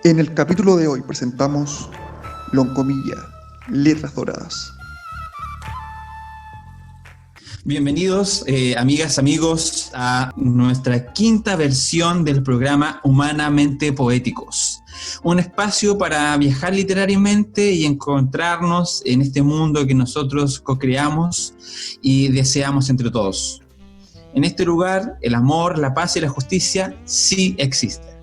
En el capítulo de hoy presentamos Loncomilla, Letras Doradas. Bienvenidos, amigas, amigos, a nuestra quinta versión del programa Humanamente Poéticos. Un espacio para viajar literariamente y encontrarnos en este mundo que nosotros co-creamos y deseamos entre todos. En este lugar, el amor, la paz y la justicia sí existen.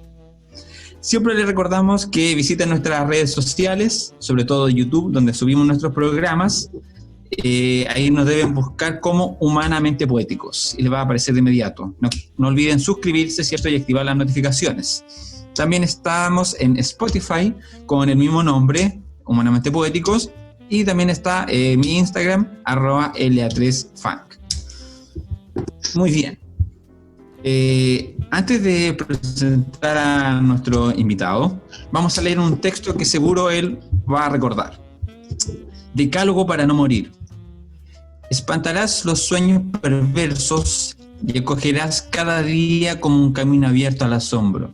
Siempre les recordamos que visiten nuestras redes sociales, sobre todo YouTube, donde subimos nuestros programas. Ahí nos deben buscar como Humanamente Poéticos y les va a aparecer de inmediato. No olviden suscribirse, ¿cierto? Y activar las notificaciones. También estamos en Spotify con el mismo nombre, Humanamente Poéticos, y también está mi Instagram, @LA3Funk. Muy bien. Antes de presentar a nuestro invitado, vamos a leer un texto que seguro él va a recordar. Decálogo para no morir. Espantarás los sueños perversos y acogerás cada día como un camino abierto al asombro.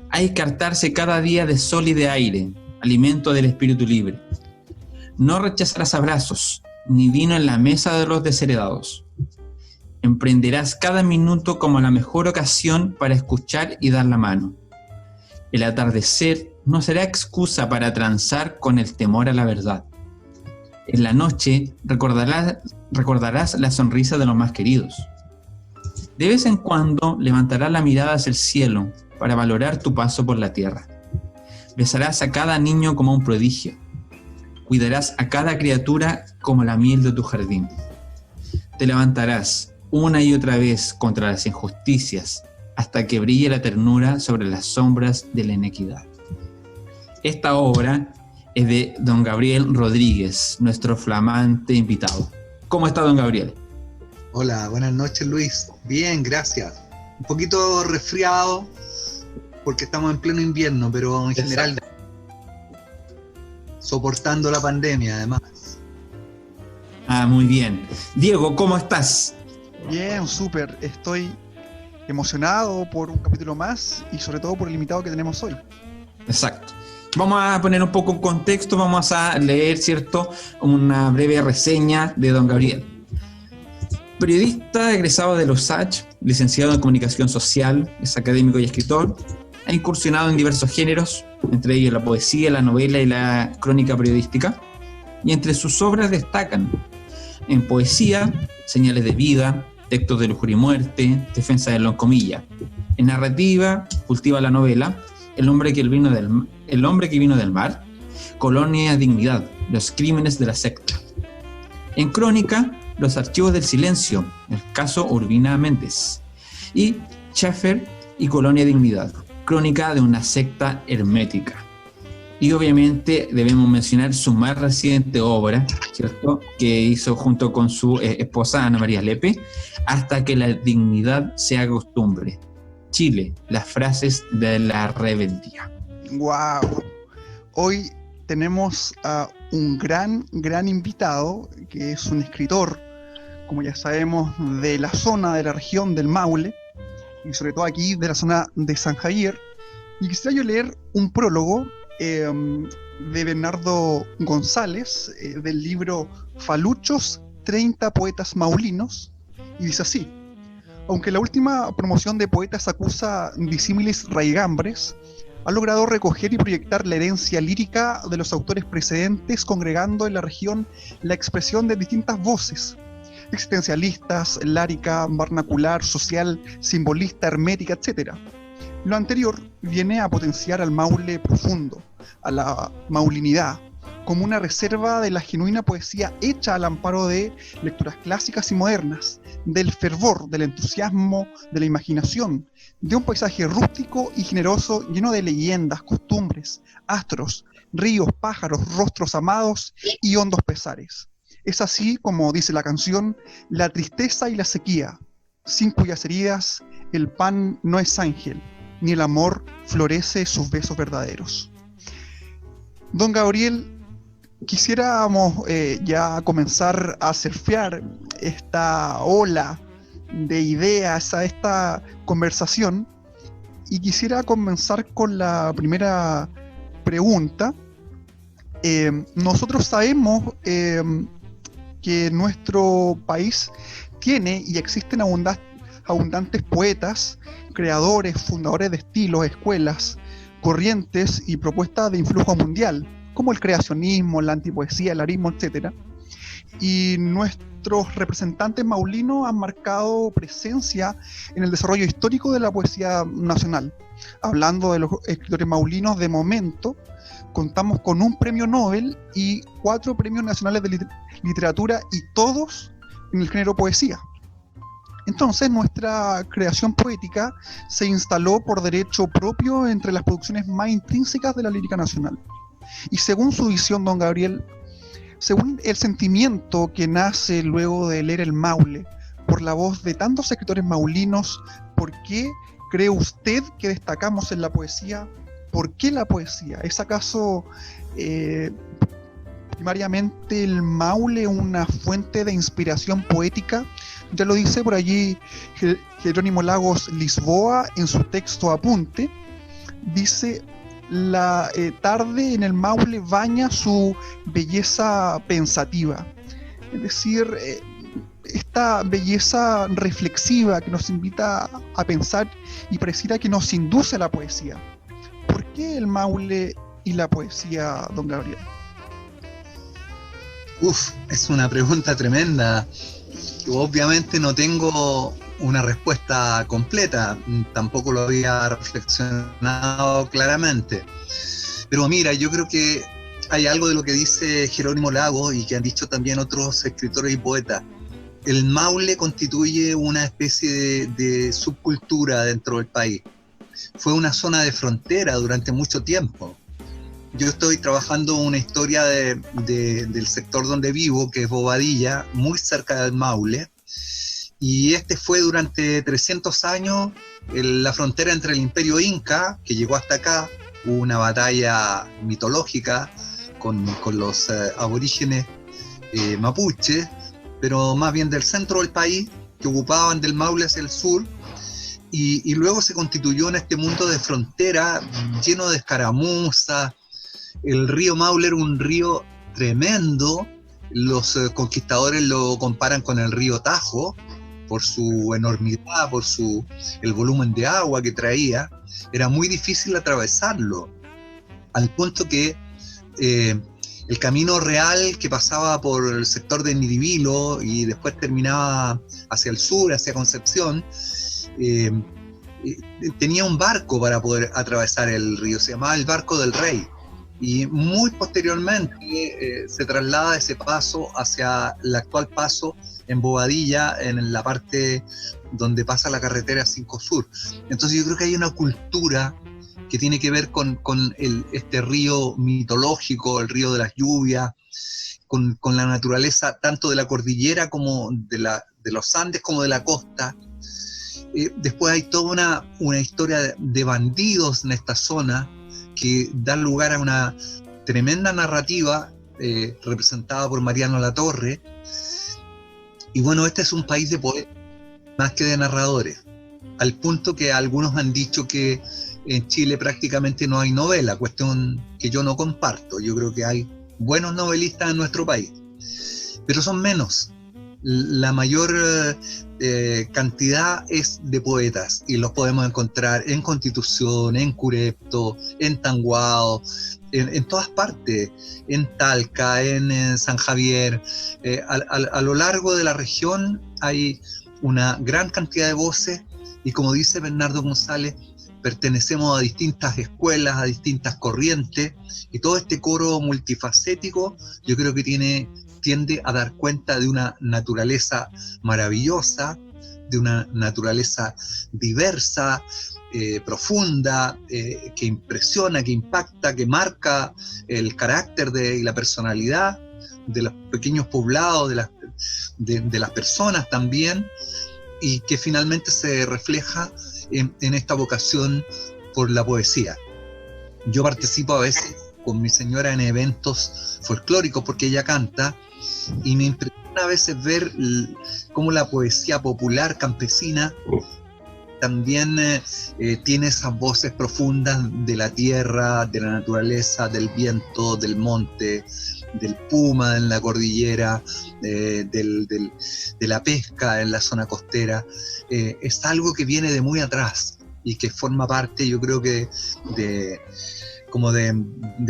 Hay que hartarse cada día de sol y de aire, alimento del espíritu libre. No rechazarás abrazos, ni vino en la mesa de los desheredados. Emprenderás cada minuto como la mejor ocasión para escuchar y dar la mano. El atardecer no será excusa para transar con el temor a la verdad. En la noche recordarás la sonrisa de los más queridos. De vez en cuando levantarás la mirada hacia el cielo para valorar tu paso por la tierra. Besarás a cada niño como un prodigio. Cuidarás a cada criatura como la miel de tu jardín. Te levantarás una y otra vez contra las injusticias hasta que brille la ternura sobre las sombras de la inequidad. Esta obra es de don Gabriel Rodríguez, nuestro flamante invitado. ¿Cómo está, don Gabriel? Hola, buenas noches, Luis. Bien, gracias. Un poquito resfriado porque estamos en pleno invierno, pero en general soportando la pandemia, además. Muy bien. Diego, ¿cómo estás? Bien, súper. Estoy emocionado por un capítulo más y sobre todo por el invitado que tenemos hoy. Exacto. Vamos a poner un poco en contexto, vamos a leer, ¿cierto?, una breve reseña de don Gabriel. Periodista egresado de la USACH, licenciado en Comunicación Social, es académico y escritor, ha incursionado en diversos géneros, entre ellos la poesía, la novela y la crónica periodística, y entre sus obras destacan, en poesía, Señales de vida, Textos de lujuria y muerte, Defensa de Loncomilla. En narrativa, cultiva la novela, El hombre que vino del mar, Colonia Dignidad, Los crímenes de la secta. En crónica, Los archivos del silencio, el caso Urbina Méndez. Y Schaeffer y Colonia Dignidad, crónica de una secta hermética. Y obviamente debemos mencionar su más reciente obra, ¿cierto?, que hizo junto con su esposa Ana María Lepe, Hasta que la dignidad sea costumbre. Chile, las frases de la rebeldía. ¡Wow! Hoy tenemos a un gran invitado, que es un escritor, como ya sabemos, de la zona de la región del Maule, y sobre todo aquí de la zona de San Javier. Y quisiera yo leer un prólogo de Bernardo González, del libro Faluchos, 30 poetas maulinos, y dice así: aunque la última promoción de Poetas acusa disímiles raigambres, ha logrado recoger y proyectar la herencia lírica de los autores precedentes, congregando en la región la expresión de distintas voces, existencialistas, lárica, vernacular, social, simbolista, hermética, etc. Lo anterior viene a potenciar al Maule profundo, a la maulinidad, como una reserva de la genuina poesía hecha al amparo de lecturas clásicas y modernas, del fervor, del entusiasmo, de la imaginación, de un paisaje rústico y generoso lleno de leyendas, costumbres, astros, ríos, pájaros, rostros amados y hondos pesares. Es así como dice la canción: la tristeza y la sequía, sin cuyas heridas el pan no es ángel, ni el amor florece sus besos verdaderos. Don Gabriel, quisiéramos ya comenzar a surfear esta ola de ideas, a esta conversación, Y quisiera comenzar con la primera pregunta. Nosotros sabemos que nuestro país tiene y existen abundantes poetas, creadores, fundadores de estilos, escuelas, corrientes y propuestas de influjo mundial, como el creacionismo, la antipoesía, el arismo, etc. Y nuestros representantes maulinos han marcado presencia en el desarrollo histórico de la poesía nacional. Hablando de los escritores maulinos, de momento contamos con un premio Nobel y 4 premios nacionales de literatura, y todos en el género poesía. Entonces nuestra creación poética se instaló por derecho propio entre las producciones más intrínsecas de la lírica nacional. Y según su visión, don Gabriel, según el sentimiento que nace luego de leer el Maule, por la voz de tantos escritores maulinos, ¿por qué cree usted que destacamos en la poesía? ¿Por qué la poesía? ¿Es acaso primariamente el Maule una fuente de inspiración poética? Ya lo dice por allí Jerónimo Lagos Lisboa en su texto Apunte. Dice: la tarde en el Maule baña su belleza pensativa. Es decir, esta belleza reflexiva que nos invita a pensar y pareciera que nos induce a la poesía. ¿Por qué el Maule y la poesía, don Gabriel? Es una pregunta tremenda. Obviamente no tengo una respuesta completa, tampoco lo había reflexionado claramente. Pero mira, yo creo que hay algo de lo que dice Jerónimo Lagos y que han dicho también otros escritores y poetas. El Maule constituye una especie de subcultura dentro del país. Fue una zona de frontera durante mucho tiempo. Yo estoy trabajando una historia del sector donde vivo, que es Bobadilla, muy cerca del Maule, y este fue durante 300 años la frontera entre el Imperio Inca, que llegó hasta acá. Hubo una batalla mitológica con los aborígenes mapuches, pero más bien del centro del país, que ocupaban del Maule hacia el sur, y luego se constituyó en este mundo de frontera lleno de escaramuzas. El río Maule era un río tremendo. Los conquistadores lo comparan con el río Tajo por su enormidad, por el volumen de agua que traía. Era muy difícil atravesarlo, al punto que el camino real que pasaba por el sector de Niribilo y después terminaba hacia el sur, hacia Concepción, tenía un barco para poder atravesar el río, se llamaba el Barco del Rey. Y muy posteriormente se traslada ese paso hacia el actual paso en Bobadilla, en la parte donde pasa la carretera 5 Sur. Entonces yo creo que hay una cultura que tiene que ver con este río mitológico, el río de las lluvias, con la naturaleza tanto de la cordillera como de los Andes como de la costa. Después hay toda una historia de bandidos en esta zona que dan lugar a una tremenda narrativa representada por Mariano Latorre. Y bueno, este es un país de poetas más que de narradores, al punto que algunos han dicho que en Chile prácticamente no hay novela, cuestión que yo no comparto. Yo creo que hay buenos novelistas en nuestro país, pero son menos. La mayor cantidad es de poetas, y los podemos encontrar en Constitución, en Curepto, en Tanguao, en todas partes, en Talca, en San Javier. A lo largo de la región hay una gran cantidad de voces, y como dice Bernardo González, pertenecemos a distintas escuelas, a distintas corrientes, y todo este coro multifacético yo creo que tiende a dar cuenta de una naturaleza maravillosa, de una naturaleza diversa, profunda, que impresiona, que impacta, que marca el carácter y la personalidad de los pequeños poblados, de las personas también, y que finalmente se refleja en esta vocación por la poesía. Yo participo a veces con mi señora en eventos folclóricos porque ella canta, y me impresiona a veces ver cómo la poesía popular campesina también tiene esas voces profundas de la tierra, de la naturaleza, del viento, del monte, del puma en la cordillera, de la pesca en la zona costera. Es algo que viene de muy atrás y que forma parte, yo creo que, de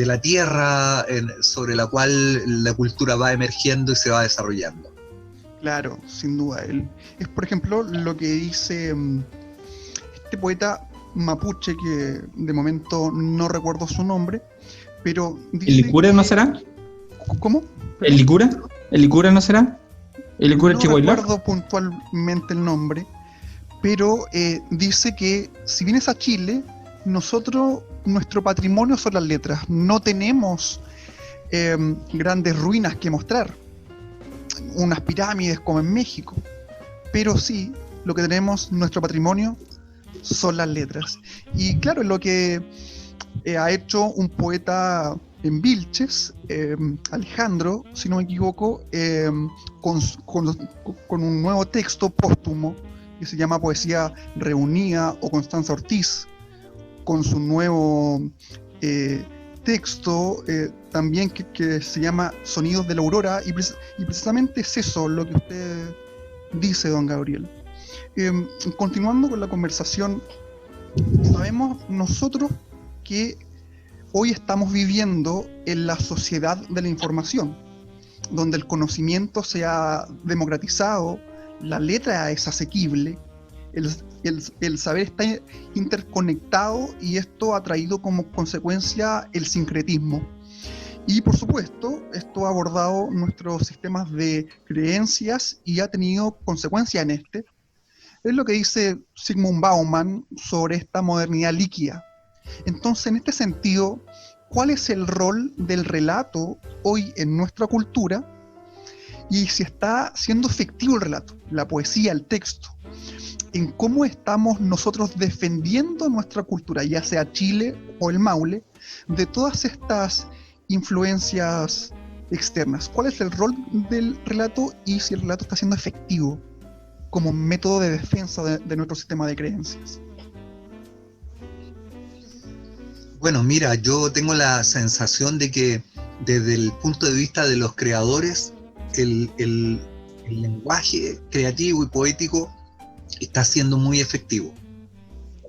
la tierra sobre la cual la cultura va emergiendo y se va desarrollando. Claro, sin duda. Es, por ejemplo, lo que dice este poeta mapuche, que de momento no recuerdo su nombre, pero dice... ¿El Licura no será? ¿Cómo? ¿El Licura? ¿El Licura no será? ¿El Licura No Chihuahua? recuerdo puntualmente el nombre, pero dice que si vienes a Chile, nuestro patrimonio son las letras. No tenemos grandes ruinas que mostrar, unas pirámides como en México, pero sí, lo que tenemos, nuestro patrimonio, son las letras. Y claro, lo que ha hecho un poeta en Vilches, Alejandro, si no me equivoco, con un nuevo texto póstumo que se llama Poesía Reunida, o Constanza Ortiz, con su nuevo texto también que se llama Sonidos de la Aurora, y precisamente es eso lo que usted dice, don Gabriel. Continuando con la conversación, sabemos nosotros que hoy estamos viviendo en la sociedad de la información, donde el conocimiento se ha democratizado, la letra es asequible, el saber está interconectado, y esto ha traído como consecuencia el sincretismo. Y por supuesto, esto ha abordado nuestros sistemas de creencias y ha tenido consecuencias en este. Es lo que dice Zygmunt Bauman sobre esta modernidad líquida. Entonces, en este sentido, ¿cuál es el rol del relato hoy en nuestra cultura? Y si está siendo efectivo el relato, la poesía, el texto, en cómo estamos nosotros defendiendo nuestra cultura, ya sea Chile o el Maule, de todas estas influencias externas. ¿Cuál es el rol del relato y si el relato está siendo efectivo como método de defensa de nuestro sistema de creencias? Bueno, mira, yo tengo la sensación de que desde el punto de vista de los creadores, el lenguaje creativo y poético está siendo muy efectivo.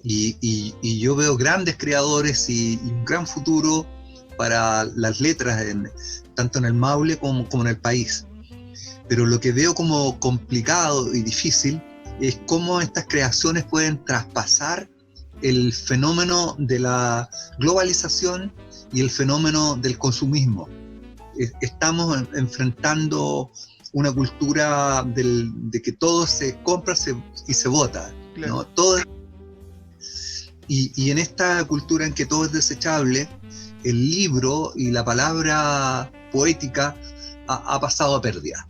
Y yo veo grandes creadores y un gran futuro para las letras, tanto en el Maule como en el país. Pero lo que veo como complicado y difícil es cómo estas creaciones pueden traspasar el fenómeno de la globalización y el fenómeno del consumismo. Estamos enfrentando una cultura de que todo se compra y se vota, claro, ¿no? Todo y en esta cultura en que todo es desechable, el libro y la palabra poética ha pasado a pérdida.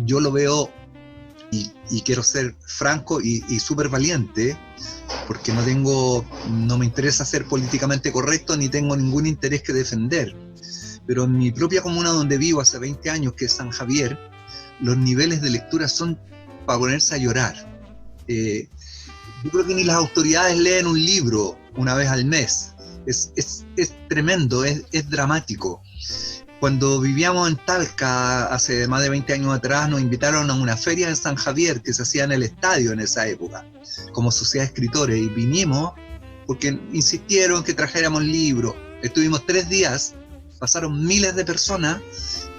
Yo lo veo, y quiero ser franco y súper valiente, porque no me interesa ser políticamente correcto ni tengo ningún interés que defender. Pero en mi propia comuna donde vivo hace 20 años, que es San Javier, los niveles de lectura son para ponerse a llorar. Yo creo que ni las autoridades leen un libro una vez al mes. Es tremendo, es dramático. Cuando vivíamos en Talca, hace más de 20 años atrás, nos invitaron a una feria en San Javier que se hacía en el estadio en esa época, como sociedad de escritores, y vinimos porque insistieron que trajéramos libros. Estuvimos 3 días, pasaron miles de personas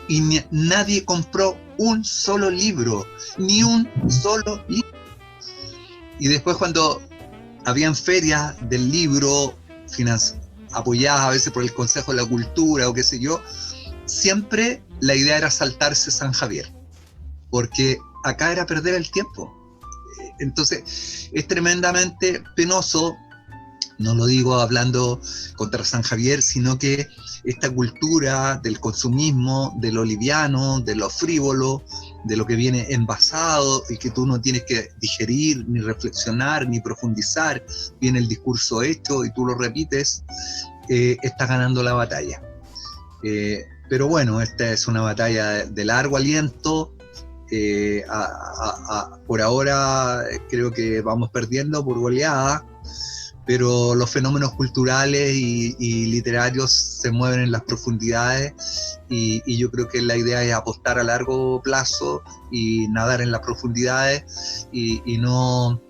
y nadie compró un solo libro, ni un solo libro. Y después, cuando habían ferias del libro, apoyadas a veces por el Consejo de la Cultura o qué sé yo, siempre la idea era saltarse San Javier, porque acá era perder el tiempo. Entonces es tremendamente penoso, no lo digo hablando contra San Javier, sino que esta cultura del consumismo, de lo liviano, de lo frívolo, de lo que viene envasado y que tú no tienes que digerir, ni reflexionar, ni profundizar, viene el discurso hecho y tú lo repites, está ganando la batalla. Pero bueno, esta es una batalla de largo aliento, Por ahora creo que vamos perdiendo por goleada, pero los fenómenos culturales y literarios se mueven en las profundidades, y yo creo que la idea es apostar a largo plazo y nadar en las profundidades, y no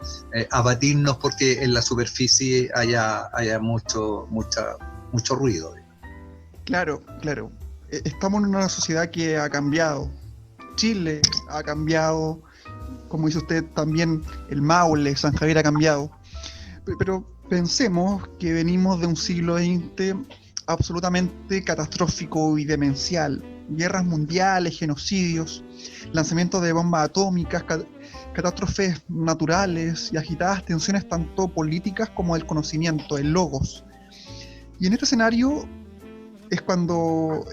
abatirnos porque en la superficie haya mucho ruido. Claro, claro. Estamos en una sociedad que ha cambiado. Chile ha cambiado, como dice usted también, el Maule, San Javier ha cambiado. Pero pensemos que venimos de un siglo XX absolutamente catastrófico y demencial. Guerras mundiales, genocidios, lanzamiento de bombas atómicas, catástrofes naturales y agitadas tensiones tanto políticas como del conocimiento, el logos. Y en este escenario es cuando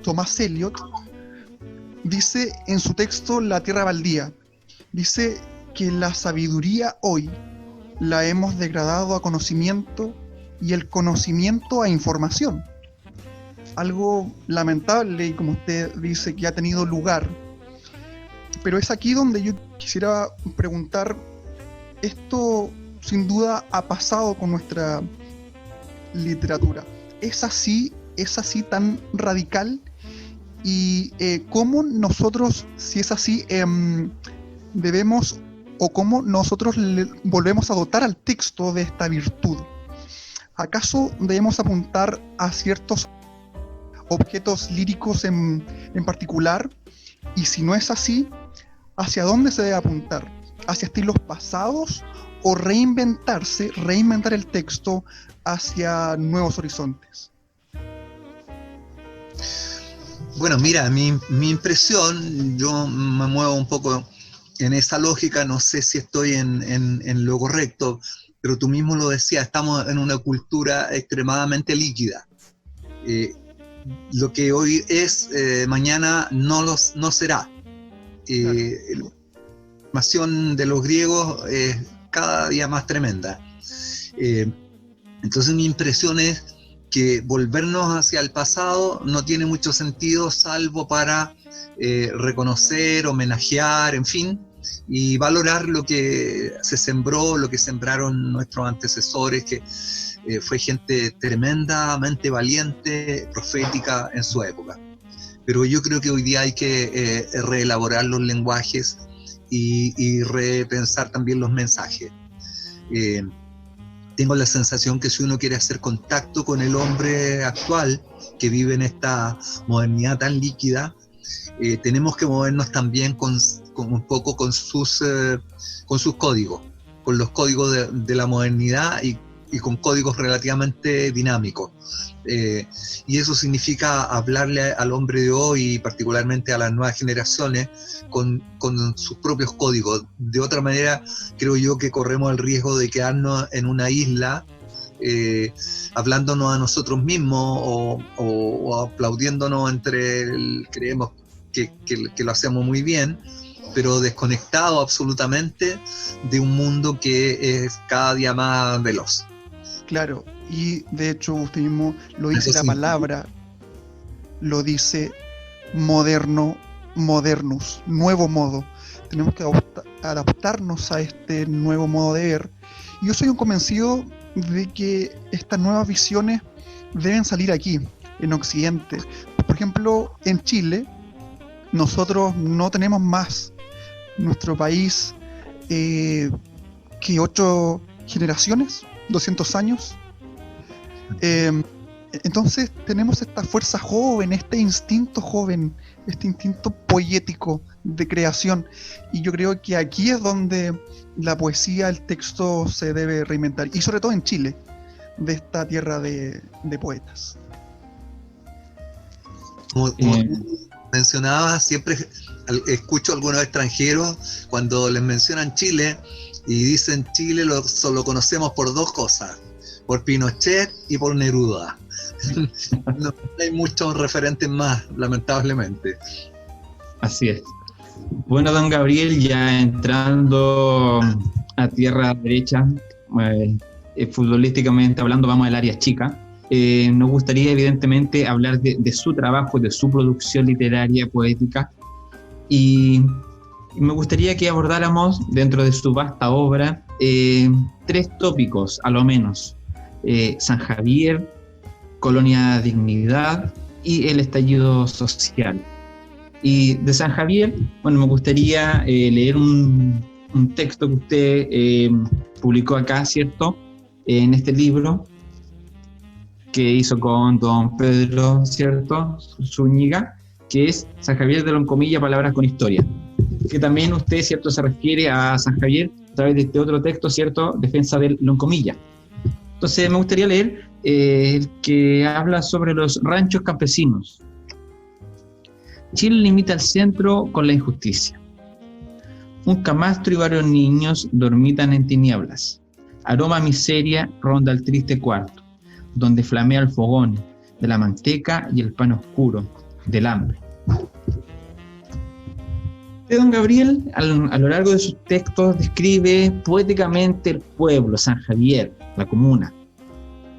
Thomas Eliot dice en su texto La Tierra Baldía, dice que la sabiduría hoy la hemos degradado a conocimiento y el conocimiento a información. Algo lamentable, y como usted dice, que ha tenido lugar. Pero es aquí donde yo quisiera preguntar, esto sin duda ha pasado con nuestra literatura. ¿Es así tan radical? Y cómo nosotros, si es así, debemos, o cómo nosotros volvemos a dotar al texto de esta virtud. ¿Acaso debemos apuntar a ciertos objetos líricos en particular? Y si no es así, ¿hacia dónde se debe apuntar? ¿Hacia estilos pasados o reinventar el texto hacia nuevos horizontes? Bueno, mira, mi impresión, yo me muevo un poco en esa lógica, no sé si estoy en lo correcto, pero tú mismo lo decías, estamos en una cultura extremadamente líquida. Lo que hoy es, mañana no será. La información de los griegos es cada día más tremenda. Entonces mi impresión es que volvernos hacia el pasado no tiene mucho sentido, salvo para reconocer, homenajear, en fin, y valorar lo que se sembró, lo que sembraron nuestros antecesores, que fue gente tremendamente valiente, profética en su época. Pero yo creo que hoy día hay que reelaborar los lenguajes y repensar también los mensajes. Tengo la sensación que si uno quiere hacer contacto con el hombre actual, que vive en esta modernidad tan líquida, tenemos que movernos también un poco con sus códigos, con los códigos de la modernidad y con códigos relativamente dinámicos. Y eso significa hablarle al hombre de hoy, y particularmente a las nuevas generaciones, con sus propios códigos. De otra manera, creo yo que corremos el riesgo de quedarnos en una isla, hablándonos a nosotros mismos o aplaudiéndonos creemos que lo hacemos muy bien, pero desconectado absolutamente de un mundo que es cada día más veloz. Claro, y de hecho usted mismo lo dice, la palabra lo dice, modernus, nuevo modo. Tenemos que adaptarnos a este nuevo modo de ver. Y yo soy un convencido de que estas nuevas visiones deben salir aquí, en Occidente. Por ejemplo, en Chile, nosotros no tenemos más nuestro país que 8 generaciones, 200 años. Entonces tenemos esta fuerza joven, este instinto poético de creación, y yo creo que aquí es donde la poesía, el texto se debe reinventar, y sobre todo en Chile, de esta tierra de poetas. Como mencionaba, siempre escucho a algunos extranjeros cuando les mencionan Chile y dicen Chile solo conocemos por 2 cosas, por Pinochet y por Neruda. No hay muchos referentes más, lamentablemente. Así es. Bueno, don Gabriel, ya entrando a tierra derecha, futbolísticamente hablando, vamos al área chica. Nos gustaría evidentemente hablar de su trabajo, de su producción literaria, poética, Y me gustaría que abordáramos dentro de su vasta obra 3 tópicos, a lo menos. San Javier, Colonia Dignidad y el estallido social. Y de San Javier, bueno, me gustaría leer un texto que usted publicó acá, ¿cierto? En este libro que hizo con don Pedro, ¿cierto? Zúñiga, que es San Javier de Loncomilla, Palabras con Historia. Que también usted, ¿cierto?, se refiere a San Javier a través de este otro texto, ¿cierto?, Defensa del Loncomilla. Entonces me gustaría leer el que habla sobre los ranchos campesinos. Chile limita al centro con la injusticia. Un camastro y varios niños dormitan en tinieblas. Aroma a miseria ronda el triste cuarto, donde flamea el fogón de la manteca y el pan oscuro del hambre. Don Gabriel, a lo largo de sus textos, describe poéticamente el pueblo, San Javier, la comuna,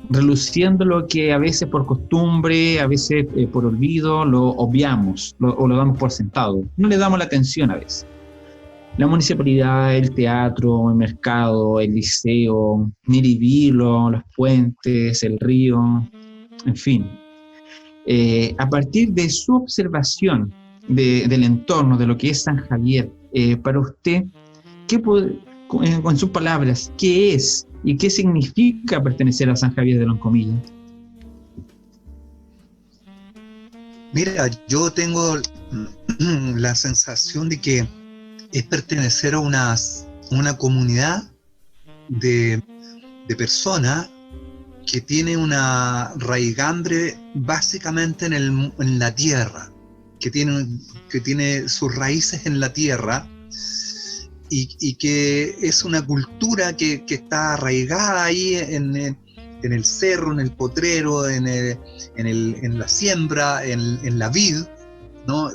reluciendo lo que a veces por costumbre, a veces por olvido, lo obviamos o lo damos por sentado. No le damos la atención a veces. La municipalidad, el teatro, el mercado, el liceo, Miribilo, los puentes, el río, en fin. A partir de su observación del entorno, de lo que es San Javier, para usted, con sus palabras, ¿qué es y qué significa pertenecer a San Javier de Loncomilla? Mira, yo tengo la sensación de que es pertenecer a una comunidad de personas que tiene una raigambre básicamente en la tierra, que tiene sus raíces en la tierra y que es una cultura que está arraigada ahí en el cerro, en el potrero, en la siembra, en la vid, ¿no?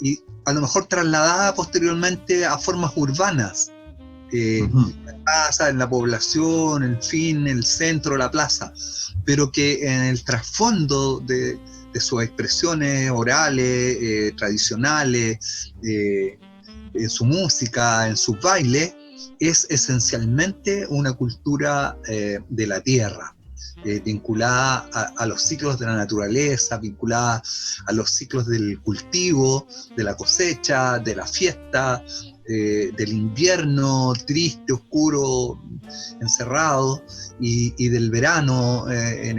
Y a lo mejor trasladada posteriormente a formas urbanas, en la casa, en la población, en fin, el centro, la plaza, pero que en el trasfondo de sus expresiones orales, tradicionales, en su música, en sus bailes, es esencialmente una cultura de la tierra, vinculada a los ciclos de la naturaleza, vinculada a los ciclos del cultivo, de la cosecha, de la fiesta, del invierno triste, oscuro, encerrado, y del verano en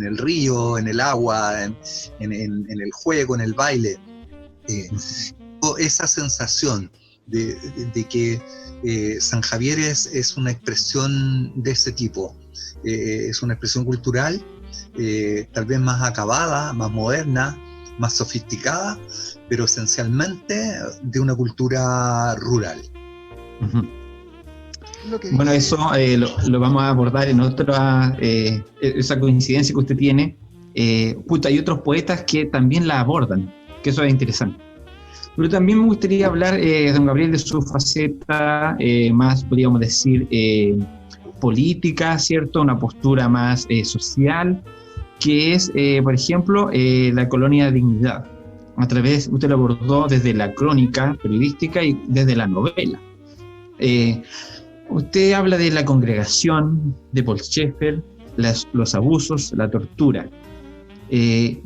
el río, en el agua, en el juego, en el baile. Esa sensación de que San Javier es una expresión de ese tipo. Es una expresión cultural, tal vez más acabada, más moderna, más sofisticada, pero esencialmente de una cultura rural. Bueno, eso lo vamos a abordar en otra, esa coincidencia que usted tiene. Hay otros poetas que también la abordan, que eso es interesante. Pero también me gustaría hablar, don Gabriel, de su faceta más, podríamos decir, política, ¿cierto? Una postura más social, que es, por ejemplo, la Colonia Dignidad. Usted lo abordó desde la crónica periodística y desde la novela. Usted habla de la congregación, de Paul Schaeffer, los abusos, la tortura.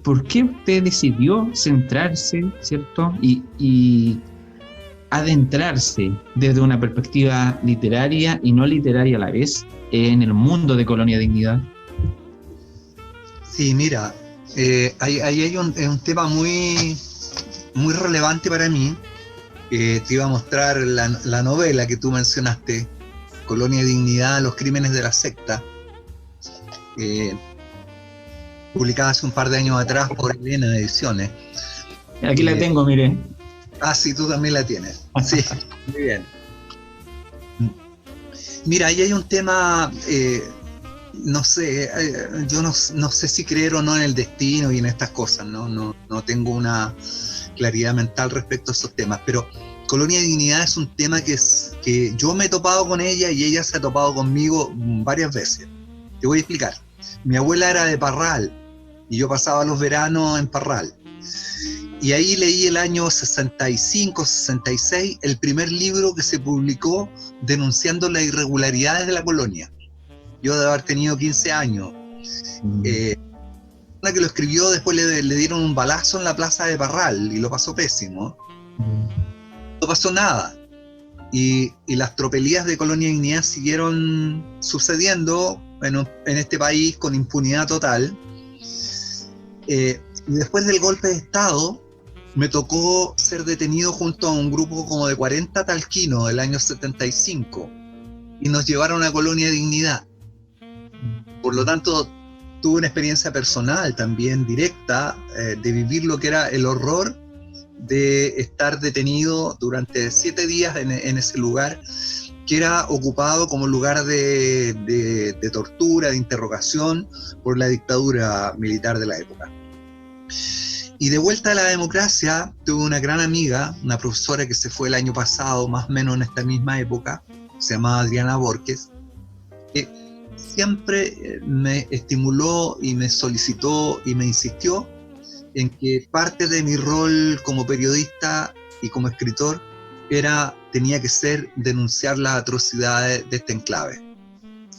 ¿Por qué usted decidió centrarse, ¿cierto? Y adentrarse desde una perspectiva literaria y no literaria a la vez en el mundo de Colonia Dignidad? Sí, mira, ahí hay un tema muy, muy relevante para mí. Te iba a mostrar la novela que tú mencionaste, Colonia Dignidad, los crímenes de la secta, publicada hace un par de años atrás por Elena Ediciones. Aquí la tengo, mire. Ah, sí, tú también la tienes. Sí, muy bien. Mira, ahí hay un tema, no sé, yo no sé si creer o no en el destino y en estas cosas, no tengo una claridad mental respecto a esos temas, pero Colonia de Dignidad es un tema que yo me he topado con ella y ella se ha topado conmigo varias veces. Te voy a explicar. Mi abuela era de Parral y yo pasaba los veranos en Parral. Y ahí leí el año 65, 66, el primer libro que se publicó denunciando las irregularidades de la colonia. Yo de haber tenido 15 años. Una que lo escribió, después le dieron un balazo en la plaza de Parral y lo pasó pésimo. No pasó nada. Y las tropelías de Colonia Dignidad siguieron sucediendo en este país con impunidad total. Y después del golpe de Estado, me tocó ser detenido junto a un grupo como de 40 talquinos del año 75 y nos llevaron a Colonia Dignidad. Por lo tanto, tuve una experiencia personal también directa de vivir lo que era el horror de estar detenido durante 7 días en ese lugar, que era ocupado como lugar de tortura, de interrogación por la dictadura militar de la época. Y de vuelta a la democracia, tuve una gran amiga, una profesora que se fue el año pasado, más o menos en esta misma época, se llamaba Adriana Borges, que siempre me estimuló y me solicitó y me insistió en que parte de mi rol como periodista y como escritor tenía que ser denunciar las atrocidades de este enclave,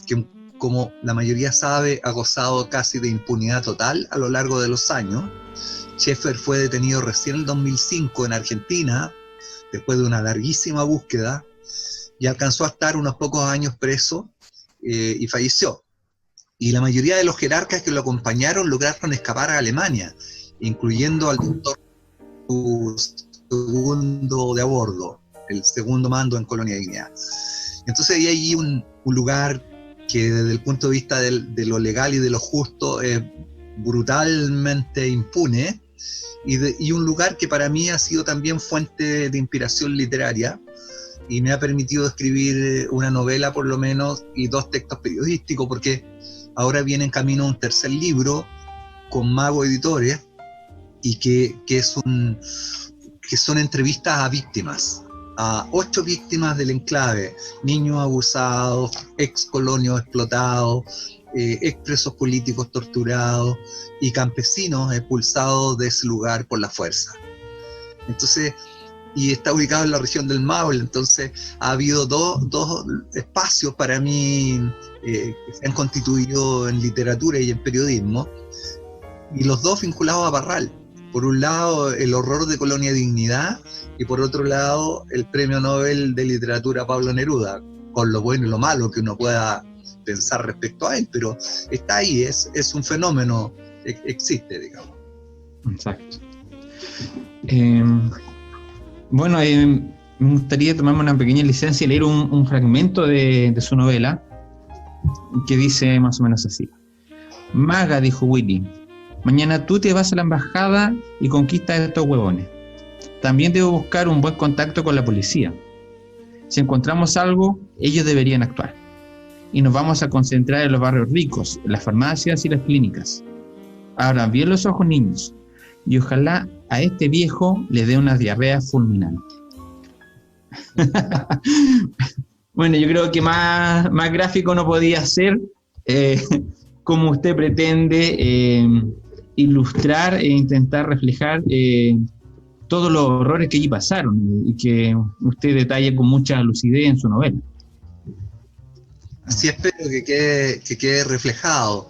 que como la mayoría sabe ha gozado casi de impunidad total a lo largo de los años. Schaeffer fue detenido recién en el 2005 en Argentina, después de una larguísima búsqueda, y alcanzó a estar unos pocos años preso y falleció. Y la mayoría de los jerarcas que lo acompañaron lograron escapar a Alemania, incluyendo al doctor segundo de a bordo, el segundo mando en Colonia Dignidad. Entonces hay allí un lugar que desde el punto de vista de lo legal y de lo justo es brutalmente impune, y un lugar que para mí ha sido también fuente de inspiración literaria y me ha permitido escribir una novela por lo menos y 2 textos periodísticos, porque ahora viene en camino un tercer libro con Mago Editores y que son entrevistas a víctimas, a 8 víctimas del enclave, niños abusados, ex colonios explotados, expresos políticos torturados y campesinos expulsados de ese lugar por la fuerza. Entonces, y está ubicado en la región del Maule, entonces ha habido dos espacios para mí que se han constituido en literatura y en periodismo, y los dos vinculados a Parral. Por un lado, el horror de Colonia Dignidad, y por otro lado, el Premio Nobel de Literatura Pablo Neruda, con lo bueno y lo malo que uno pueda pensar respecto a él, pero está ahí, es un fenómeno, existe, digamos. Exacto. Bueno, me gustaría tomarme una pequeña licencia y leer un fragmento de su novela que dice más o menos así. Maga, dijo Willy, mañana tú te vas a la embajada y conquistas a estos huevones. También debo buscar un buen contacto con la policía. Si encontramos algo, ellos deberían actuar. Y nos vamos a concentrar en los barrios ricos, en las farmacias y las clínicas. Abran bien los ojos, niños, y ojalá a este viejo le dé una diarrea fulminante. Bueno, yo creo que más gráfico no podía ser, como usted pretende ilustrar e intentar reflejar todos los horrores que allí pasaron y que usted detalla con mucha lucidez en su novela. Así espero que quede reflejado.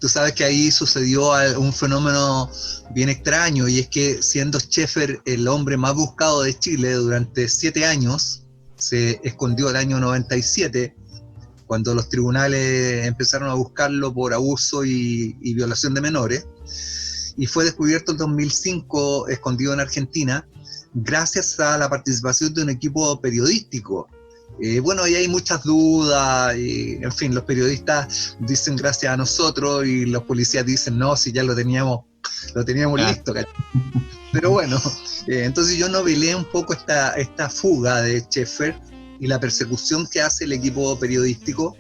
Tú sabes que ahí sucedió un fenómeno bien extraño, y es que siendo Schaeffer el hombre más buscado de Chile durante 7 años, se escondió el año 97, cuando los tribunales empezaron a buscarlo por abuso y violación de menores, y fue descubierto en 2005 escondido en Argentina, gracias a la participación de un equipo periodístico. Bueno, y hay muchas dudas, y, en fin, los periodistas dicen gracias a nosotros y los policías dicen no, si ya lo teníamos listo. Pero bueno, entonces yo novelé un poco esta fuga de Schaeffer y la persecución que hace el equipo periodístico,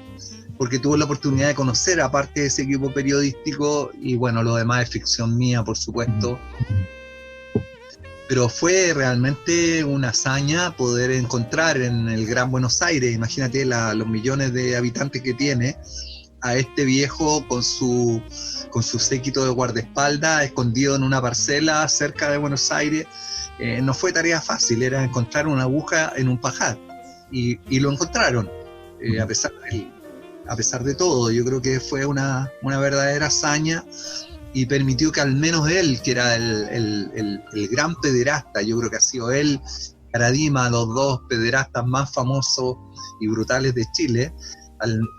porque tuve la oportunidad de conocer a parte de ese equipo periodístico, y bueno, lo demás es ficción mía, por supuesto. Pero fue realmente una hazaña poder encontrar en el Gran Buenos Aires, imagínate los millones de habitantes que tiene, a este viejo con su séquito de guardaespaldas escondido en una parcela cerca de Buenos Aires. No fue tarea fácil, era encontrar una aguja en un pajar, y lo encontraron, a pesar de todo. Yo creo que fue una verdadera hazaña, y permitió que al menos él, que era el gran pederasta, yo creo que ha sido él, Caradima, los dos pederastas más famosos y brutales de Chile,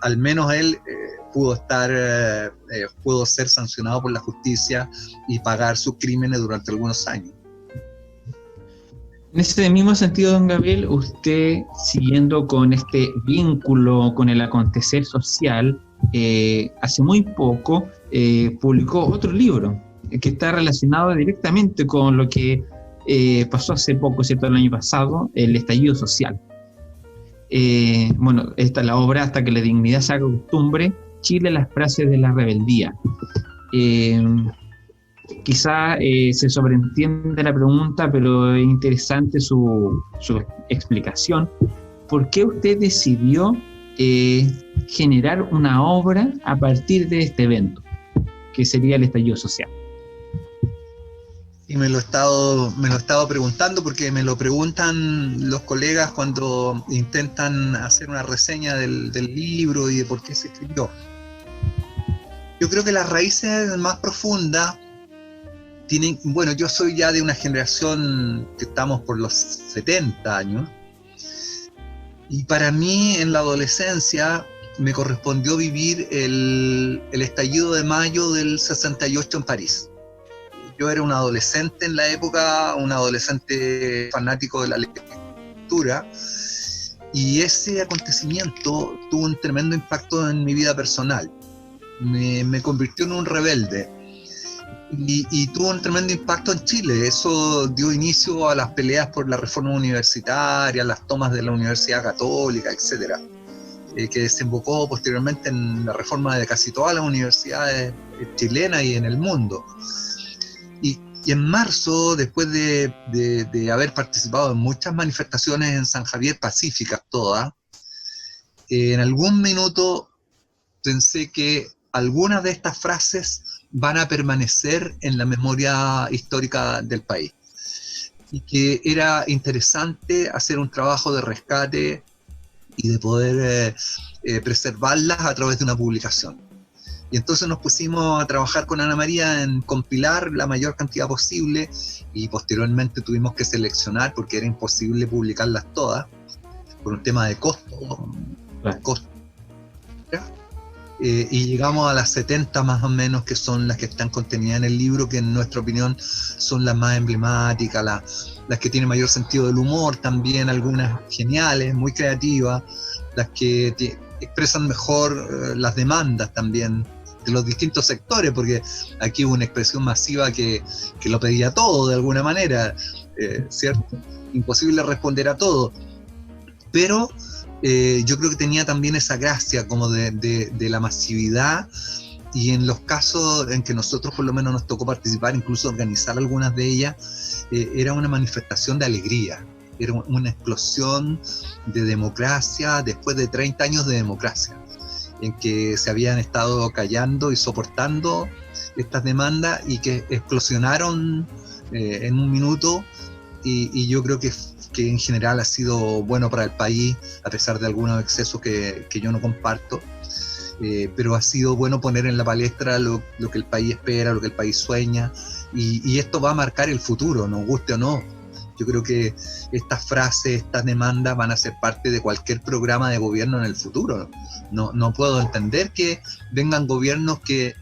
al menos él pudo ser sancionado por la justicia y pagar sus crímenes durante algunos años. En ese mismo sentido, don Gabriel, usted, siguiendo con este vínculo con el acontecer social, hace muy poco publicó otro libro que está relacionado directamente con lo que pasó hace poco, ¿cierto?, el año pasado, el estallido social. Esta es la obra Hasta que la dignidad se haga costumbre, Chile, las frases de la rebeldía. Quizá se sobreentiende la pregunta, pero es interesante su explicación. ¿Por qué usted decidió generar una obra a partir de este evento, que sería el estallido social? Y me lo he estado preguntando, porque me lo preguntan los colegas cuando intentan hacer una reseña del libro y de por qué se escribió. Yo creo que las raíces más profundas tienen, yo soy ya de una generación que estamos por los 70 años, y para mí en la adolescencia me correspondió vivir el estallido de mayo del 68 en París. Yo era un adolescente en la época, un adolescente fanático de la lectura, y ese acontecimiento tuvo un tremendo impacto en mi vida personal. Me convirtió en un rebelde, y tuvo un tremendo impacto en Chile. Eso dio inicio a las peleas por la reforma universitaria, las tomas de la Universidad Católica, etcétera, que desembocó posteriormente en la reforma de casi todas las universidades chilenas y en el mundo. Y en marzo, después de haber participado en muchas manifestaciones en San Javier, pacíficas todas, en algún minuto pensé que algunas de estas frases van a permanecer en la memoria histórica del país, y que era interesante hacer un trabajo de rescate y de poder preservarlas a través de una publicación. Y entonces nos pusimos a trabajar con Ana María en compilar la mayor cantidad posible, y posteriormente tuvimos que seleccionar, porque era imposible publicarlas todas por un tema de costo. Y llegamos a las 70 más o menos, que son las que están contenidas en el libro, que en nuestra opinión son las más emblemáticas, las que tienen mayor sentido del humor también, algunas geniales, muy creativas, las que expresan mejor las demandas también de los distintos sectores, porque aquí hubo una expresión masiva que lo pedía todo de alguna manera, ¿cierto? Imposible responder a todo, pero yo creo que tenía también esa gracia como de la masividad, y en los casos en que nosotros por lo menos nos tocó participar, incluso organizar algunas de ellas, era una manifestación de alegría, era una explosión de democracia después de 30 años de democracia, en que se habían estado callando y soportando estas demandas, y que explosionaron en un minuto, y yo creo que en general ha sido bueno para el país, a pesar de algunos excesos que yo no comparto, pero ha sido bueno poner en la palestra lo que el país espera, lo que el país sueña, y esto va a marcar el futuro, nos guste o no. Yo creo que estas frases, estas demandas van a ser parte de cualquier programa de gobierno en el futuro. No puedo entender que vengan gobiernos que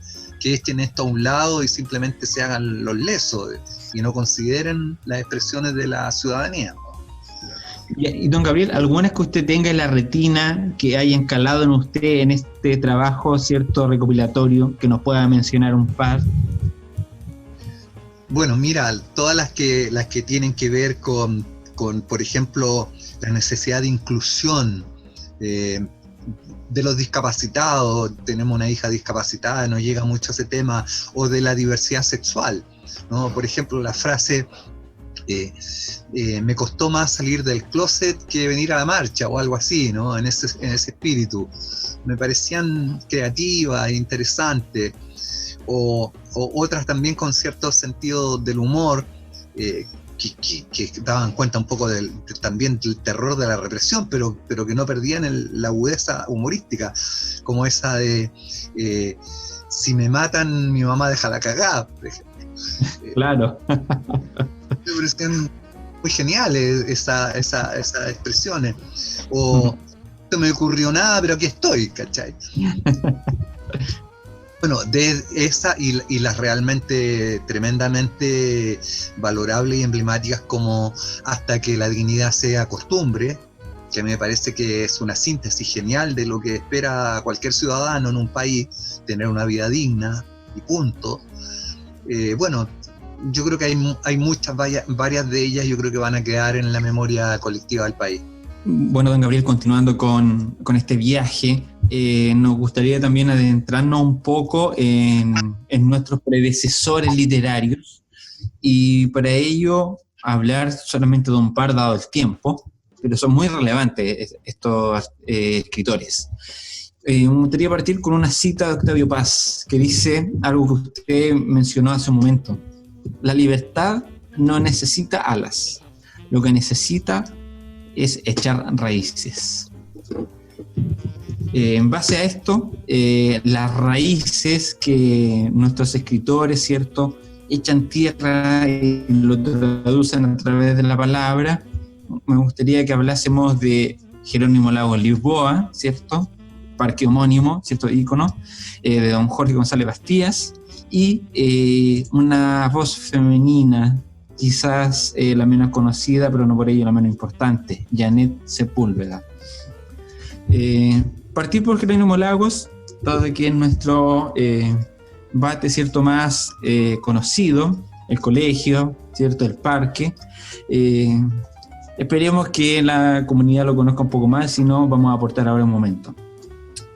echen esto a un lado y simplemente se hagan los lesos y no consideren las expresiones de la ciudadanía. Y don Gabriel, ¿algunas que usted tenga en la retina, que haya encalado en usted en este trabajo, cierto, recopilatorio, que nos pueda mencionar un par? Bueno, mira, todas las que tienen que ver con, por ejemplo, la necesidad de inclusión de los discapacitados. Tenemos una hija discapacitada, nos llega mucho ese tema, o de la diversidad sexual, ¿no? Por ejemplo, la frase Me costó más salir del closet que venir a la marcha o algo así, ¿no? En ese espíritu. Me parecían creativas, interesantes, o otras también con cierto sentido del humor, que daban cuenta un poco también del terror de la represión, pero que no perdían la agudeza humorística, como esa de si me matan, mi mamá deja la cagada, por ejemplo. Claro. Me parecían muy geniales esas expresiones. O no me ocurrió nada, pero aquí estoy, ¿cachai? Bueno, de esa y las realmente tremendamente valorables y emblemáticas como Hasta que la dignidad sea costumbre, que me parece que es una síntesis genial de lo que espera cualquier ciudadano en un país, tener una vida digna y punto. Bueno, yo creo que hay muchas, varias de ellas yo creo que van a quedar en la memoria colectiva del país. Bueno, don Gabriel, continuando con este viaje, nos gustaría también adentrarnos un poco en nuestros predecesores literarios, y para ello hablar solamente de un par dado el tiempo, pero son muy relevantes estos escritores. Me gustaría partir con una cita de Octavio Paz, que dice algo que usted mencionó hace un momento: la libertad no necesita alas, lo que necesita es echar raíces. En base a esto, las raíces que nuestros escritores, ¿cierto?, echan tierra y lo traducen a través de la palabra, me gustaría que hablásemos de Jerónimo Lagos Lisboa, ¿cierto?, parque homónimo, ¿cierto?, ícono, de don Jorge González Bastías, y una voz femenina, quizás la menos conocida, pero no por ello la menos importante, Janet Sepúlveda. Partir por Jerónimo Lagos, dado que es nuestro bate, ¿cierto?, más conocido, el colegio, ¿cierto?, el parque. Esperemos que la comunidad lo conozca un poco más, si no, vamos a aportar ahora un momento.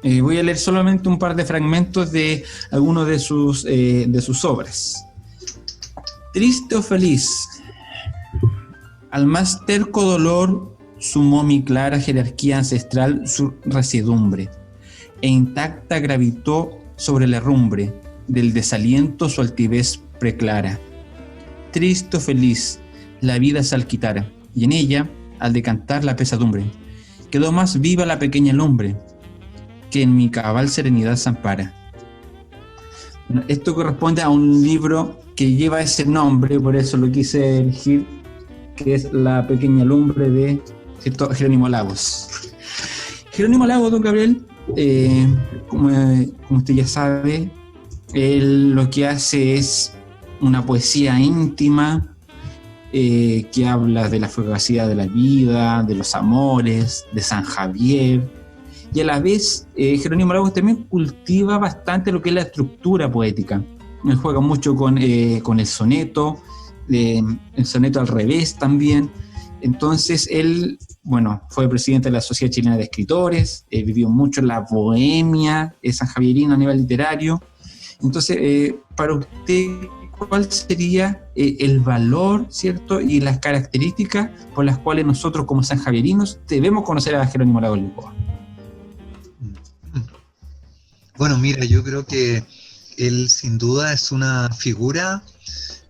Voy a leer solamente un par de fragmentos de algunos de sus obras. Triste o feliz, al más terco dolor sumó mi clara jerarquía ancestral su residumbre, e intacta gravitó sobre la herrumbre del desaliento su altivez preclara. Triste o feliz, la vida se alquitara, y en ella, al decantar la pesadumbre, quedó más viva la pequeña lumbre, que en mi cabal serenidad se ampara. Bueno, esto corresponde a un libro que lleva ese nombre, por eso lo quise elegir, que es La pequeña lumbre de, ¿cierto?, Jerónimo Lagos. Jerónimo Lagos, don Gabriel, como usted ya sabe, él lo que hace es una poesía íntima, que habla de la fugacidad de la vida, de los amores, de San Javier, y a la vez Jerónimo Lagos también cultiva bastante lo que es la estructura poética. Él juega mucho con el soneto al revés también. Entonces él, bueno, fue presidente de la Sociedad Chilena de Escritores, vivió mucho en la bohemia sanjavierina a nivel literario. Entonces, para usted, ¿cuál sería el valor, ¿cierto?, y las características por las cuales nosotros como sanjavierinos debemos conocer a Jerónimo Lagos Lisboa? Bueno, mira, yo creo que él sin duda es una figura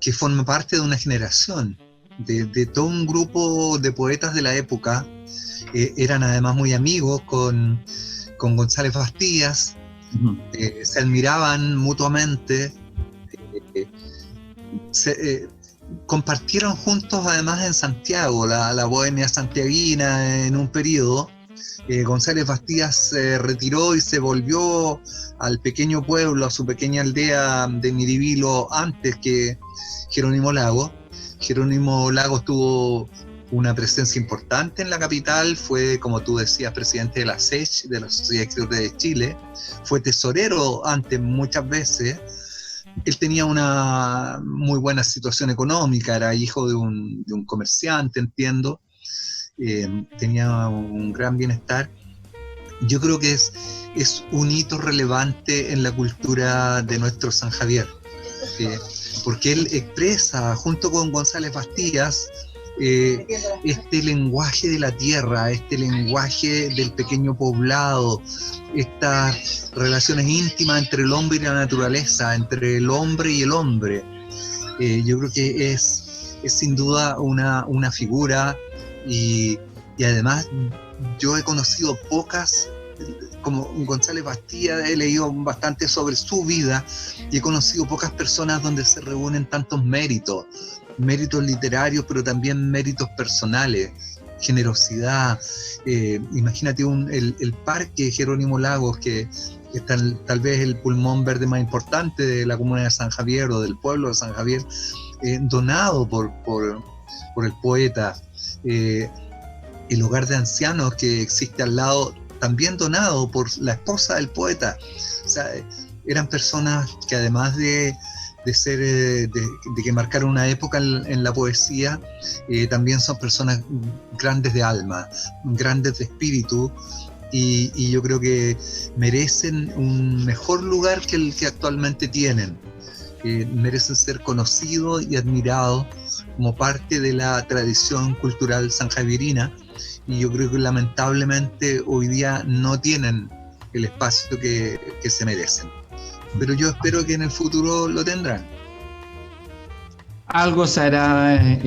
que forma parte de una generación, de todo un grupo de poetas de la época. Eran además muy amigos con González Bastías, se admiraban mutuamente, compartieron juntos además en Santiago, la bohemia santiaguina en un periodo. González Bastías se retiró y se volvió al pequeño pueblo, a su pequeña aldea de Miribilo antes que Jerónimo Lagos. Jerónimo Lagos tuvo una presencia importante en la capital, fue, como tú decías, presidente de la SECH, de la Sociedad de Escritores de Chile, fue tesorero antes muchas veces. Él tenía una muy buena situación económica, era hijo de un comerciante, entiendo. Tenía un gran bienestar. Yo creo que es un hito relevante en la cultura de nuestro San Javier. porque él expresa, junto con González Bastías, este lenguaje de la tierra, este lenguaje del pequeño poblado, estas relaciones íntimas entre el hombre y la naturaleza, entre el hombre y el hombre. Yo creo que es sin duda una figura, y además yo he conocido pocas, como González Bastías, he leído bastante sobre su vida y he conocido pocas personas donde se reúnen tantos méritos literarios, pero también méritos personales, generosidad. Imagínate el parque Jerónimo Lagos, que es tal vez el pulmón verde más importante de la comuna de San Javier o del pueblo de San Javier, donado por el poeta. El hogar de ancianos que existe al lado, también donado por la esposa del poeta. O sea, eran personas que, además de que marcaron una época en la poesía, también son personas grandes de alma, grandes de espíritu, y yo creo que merecen un mejor lugar que el que actualmente tienen. Merecen ser conocidos y admirados como parte de la tradición cultural sanjavierina, y yo creo que lamentablemente hoy día no tienen el espacio que se merecen. Pero yo espero que en el futuro lo tendrán. Algo se hará,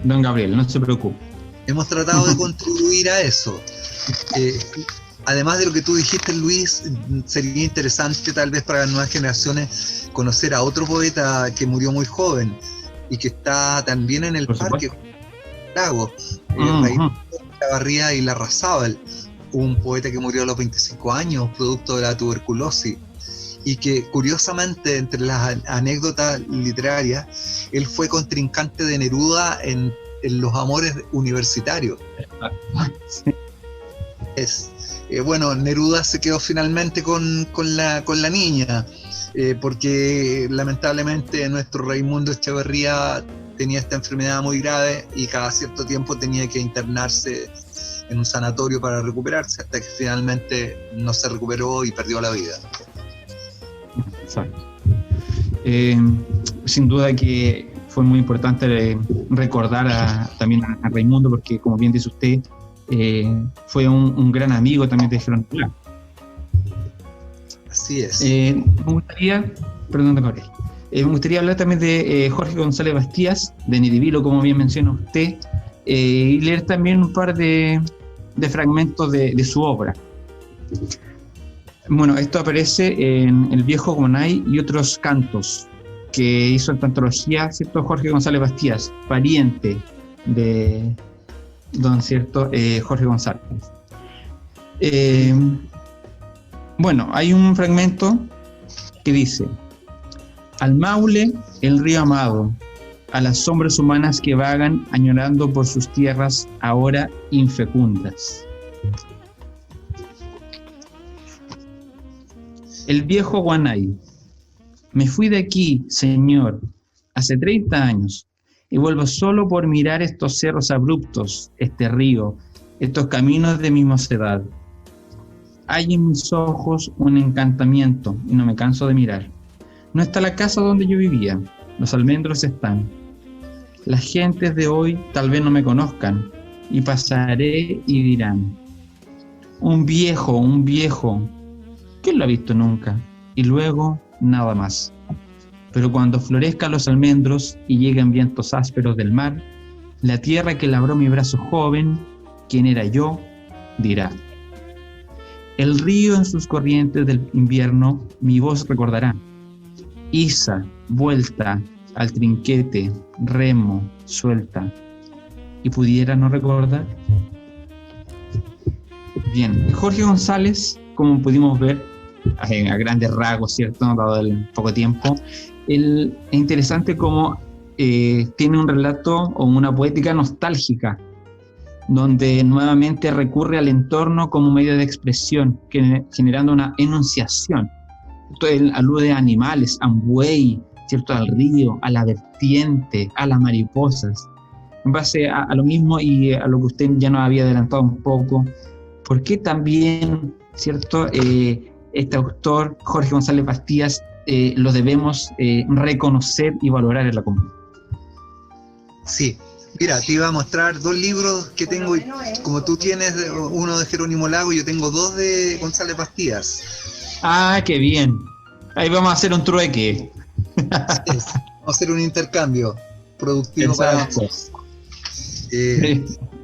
don Gabriel, no se preocupe. Hemos tratado de contribuir a eso. Además de lo que tú dijiste, Luis, sería interesante tal vez para las nuevas generaciones conocer a otro poeta que murió muy joven y que está también en el parque Lago, Chavarría y Larrazábal, un poeta que murió a los 25 años producto de la tuberculosis, y que curiosamente, entre las anécdotas literarias, él fue contrincante de Neruda en los amores universitarios. Sí. Bueno, Neruda se quedó finalmente con la niña, porque lamentablemente nuestro Raimundo Echeverría tenía esta enfermedad muy grave y cada cierto tiempo tenía que internarse en un sanatorio para recuperarse, hasta que finalmente no se recuperó y perdió la vida. Exacto. Sin duda que fue muy importante recordar también a Raimundo, porque, como bien dice usted, fue un gran amigo también de Jerónimo Lagos. Así es. Me gustaría hablar también de Jorge González Bastías, de Nidibilo, como bien menciona usted, y leer también un par de fragmentos de su obra. Bueno, esto aparece en El Viejo Gonay y otros cantos que hizo en antología, ¿cierto? Jorge González Bastías, pariente de don Jorge González. Bueno, hay un fragmento que dice: al Maule, el río amado, a las sombras humanas que vagan añorando por sus tierras ahora infecundas. El Viejo Guanay. Me fui de aquí, Señor, hace 30 años, y vuelvo solo por mirar estos cerros abruptos, este río, estos caminos de mi mocedad. Hay en mis ojos un encantamiento, y no me canso de mirar. No está la casa donde yo vivía, los almendros están. Las gentes de hoy tal vez no me conozcan, y pasaré y dirán: un viejo, ¿quién lo ha visto nunca? Y luego, nada más. Pero cuando florezcan los almendros y lleguen vientos ásperos del mar, la tierra que labró mi brazo joven, ¿quién era yo?, dirá. El río en sus corrientes del invierno mi voz recordará. Isa, vuelta al trinquete, remo, suelta. ¿Y pudiera no recordar? Bien, Jorge González, como pudimos ver a grandes rasgos, ¿cierto?, dado el poco tiempo, es interesante cómo tiene un relato o una poética nostálgica, donde nuevamente recurre al entorno como medio de expresión, generando una enunciación. Esto alude a animales, a un buey, ¿cierto?, al río, a la vertiente, a las mariposas. En base a lo mismo y a lo que usted ya nos había adelantado un poco, ¿por qué también, ¿cierto?, este autor, Jorge González Bastías, lo debemos reconocer y valorar en la comunidad. Sí, mira, te iba a mostrar 2 libros que tengo, como tú tienes uno de Jerónimo Lago, yo tengo 2 de González Bastías. Ah, qué bien. Ahí vamos a hacer un trueque. Vamos a hacer un intercambio productivo para ambos.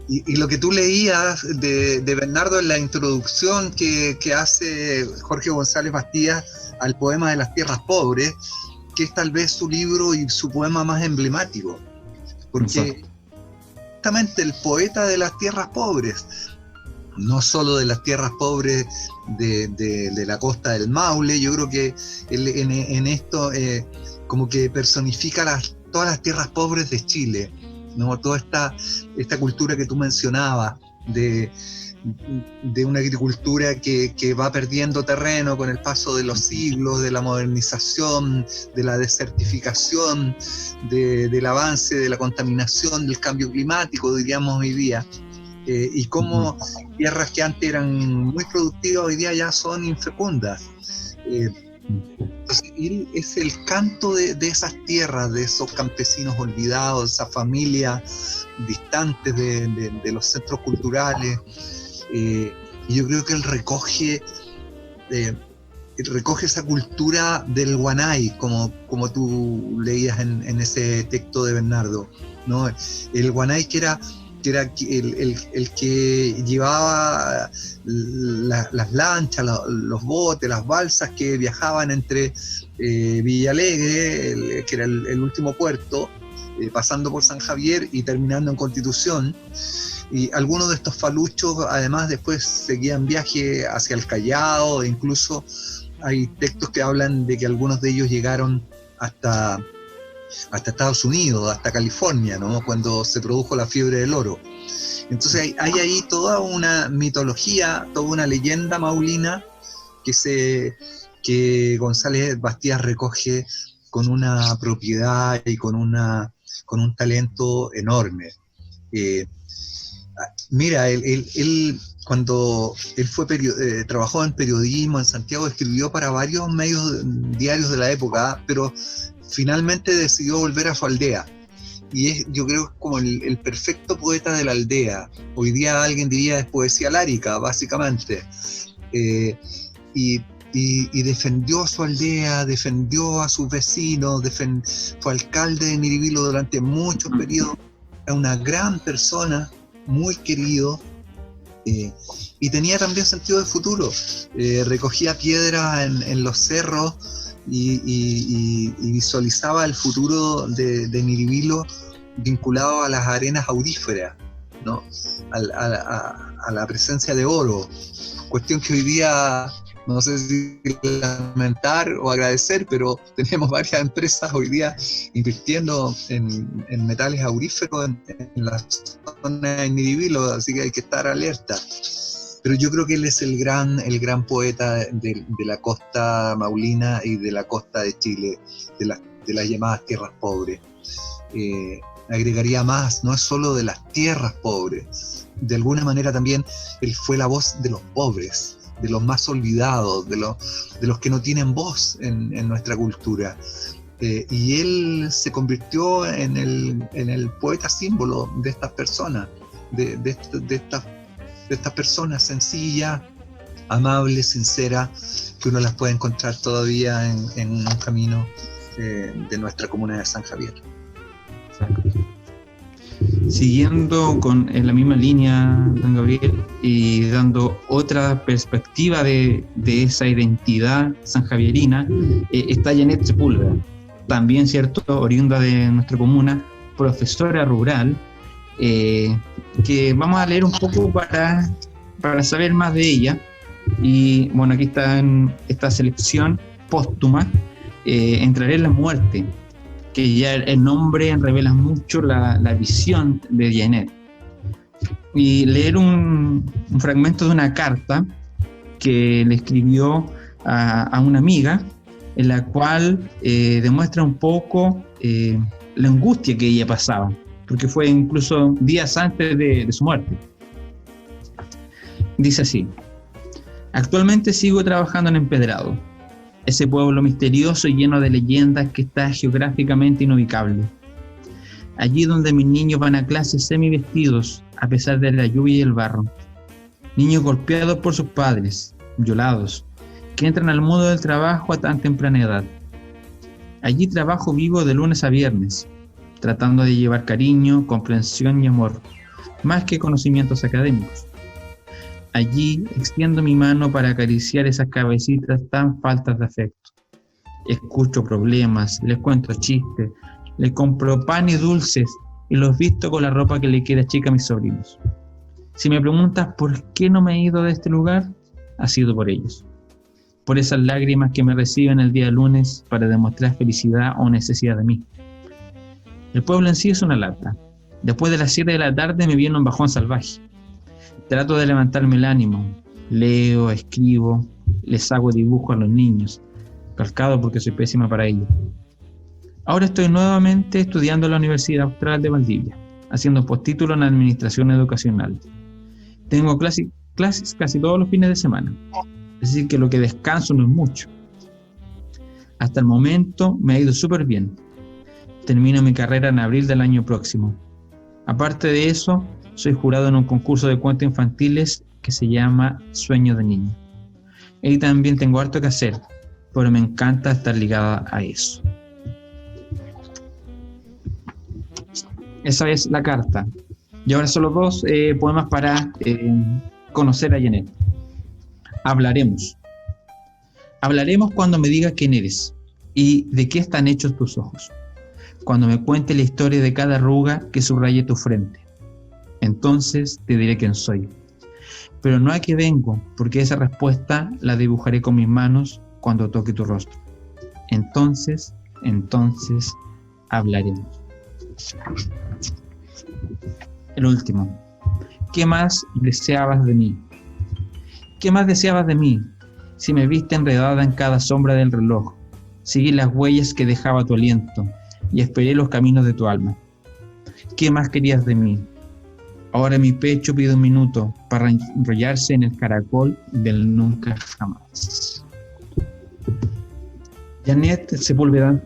Y lo que tú leías de Bernardo en la introducción que hace Jorge González Bastías al poema de las tierras pobres, que es tal vez su libro y su poema más emblemático, porque justamente el poeta de las tierras pobres, no solo de las tierras pobres de la costa del Maule, yo creo que en esto como que personifica todas las tierras pobres de Chile, ¿no? Toda esta cultura que tú mencionabas de una agricultura que va perdiendo terreno con el paso de los siglos, de la modernización, de la desertificación, del avance, de la contaminación, del cambio climático, diríamos hoy día, y cómo tierras que antes eran muy productivas hoy día ya son infecundas. Entonces, él es el canto de esas tierras, de esos campesinos olvidados, de esas familias distantes de los centros culturales, y yo creo que él recoge esa cultura del Guanay, como tú leías en ese texto de Bernardo, ¿no? El Guanay que era el que llevaba las lanchas, los botes, las balsas que viajaban entre Villalegre, que era el último puerto, pasando por San Javier y terminando en Constitución. Y algunos de estos faluchos además después seguían viaje hacia el Callao, e incluso hay textos que hablan de que algunos de ellos llegaron hasta Estados Unidos, hasta California, ¿no? Cuando se produjo la fiebre del oro. Entonces hay ahí toda una mitología, toda una leyenda maulina que González Bastías recoge con una propiedad y con un talento enorme. Mira, él cuando él trabajó en periodismo en Santiago, escribió para varios medios diarios de la época, pero finalmente decidió volver a su aldea. Y yo creo que es como el perfecto poeta de la aldea. Hoy día alguien diría es poesía lárica, básicamente. Y defendió a su aldea, defendió a sus vecinos, fue alcalde de Miribilo durante muchos periodos. Era una gran persona, muy querido, y tenía también sentido de futuro. Recogía piedras en los cerros y visualizaba el futuro de Miribilo vinculado a las arenas auríferas, ¿no? A la presencia de oro, cuestión que hoy día no sé si lamentar o agradecer, pero tenemos varias empresas hoy día invirtiendo en metales auríferos en la zona de Miribilo, así que hay que estar alerta. Pero yo creo que él es el gran poeta de la costa maulina y de la costa de Chile, de las llamadas tierras pobres. Agregaría más, no es solo de las tierras pobres, de alguna manera también él fue la voz de los pobres, de los más olvidados, de los que no tienen voz en nuestra cultura. Y él se convirtió en el poeta símbolo de estas personas, de estas personas sencillas, amables, sinceras, que uno las puede encontrar todavía en un camino de nuestra comuna de San Javier. Exacto. Siguiendo en la misma línea, don Gabriel, y dando otra perspectiva de esa identidad sanjavierina, está Janet Sepúlveda, también, cierto, oriunda de nuestra comuna, profesora rural, que vamos a leer un poco para saber más de ella. Y bueno, aquí está en esta selección póstuma, Entraré en la muerte, que ya el nombre revela mucho la visión de Janet. Y leer un fragmento de una carta que le escribió a una amiga, en la cual demuestra un poco la angustia que ella pasaba, porque fue incluso días antes de su muerte. Dice así: actualmente sigo trabajando en Empedrado. ese pueblo misterioso y lleno de leyendas que está geográficamente inubicable. Allí donde mis niños van a clases semivestidos, a pesar de la lluvia y el barro. Niños golpeados por sus padres, violados, que entran al mundo del trabajo a tan temprana edad. Allí trabajo vivo de lunes a viernes, tratando de llevar cariño, comprensión y amor, más que conocimientos académicos. Allí extiendo mi mano para acariciar esas cabecitas tan faltas de afecto. Escucho problemas, les cuento chistes, les compro pan y dulces y los visto con la ropa que le queda chica a mis sobrinos. Si me preguntas por qué no me he ido de este lugar, ha sido por ellos. Por esas lágrimas que me reciben el día lunes para demostrar felicidad o necesidad de mí. El pueblo en sí es una lata. Después de las 7 de la tarde me viene un bajón salvaje. Trato de levantarme el ánimo. Leo, escribo, les hago dibujos a los niños, calcado porque soy pésima para ello. Ahora estoy nuevamente estudiando en la Universidad Austral de Valdivia, haciendo postítulo en Administración Educacional. Tengo clases casi todos los fines de semana, es decir que lo que descanso no es mucho. Hasta el momento me ha ido súper bien. Termino mi carrera en abril del año próximo. Aparte de eso, soy jurado en un concurso de cuentos infantiles que se llama Sueño de Niño. Y también tengo harto que hacer, pero me encanta estar ligada a eso. Esa es la carta. Y ahora solo 2 poemas para conocer a Janet. Hablaremos. Hablaremos cuando me digas quién eres y de qué están hechos tus ojos. Cuando me cuente la historia de cada arruga que subraye tu frente. Entonces te diré quién soy. Pero no a qué vengo, porque esa respuesta la dibujaré con mis manos cuando toque tu rostro. Entonces hablaremos. El último. ¿Qué más deseabas de mí? ¿Qué más deseabas de mí? Si me viste enredada en cada sombra del reloj, seguí las huellas que dejaba tu aliento y esperé los caminos de tu alma. ¿Qué más querías de mí? Ahora mi pecho pide un minuto para enrollarse en el caracol del nunca jamás. Janet Sepúlveda,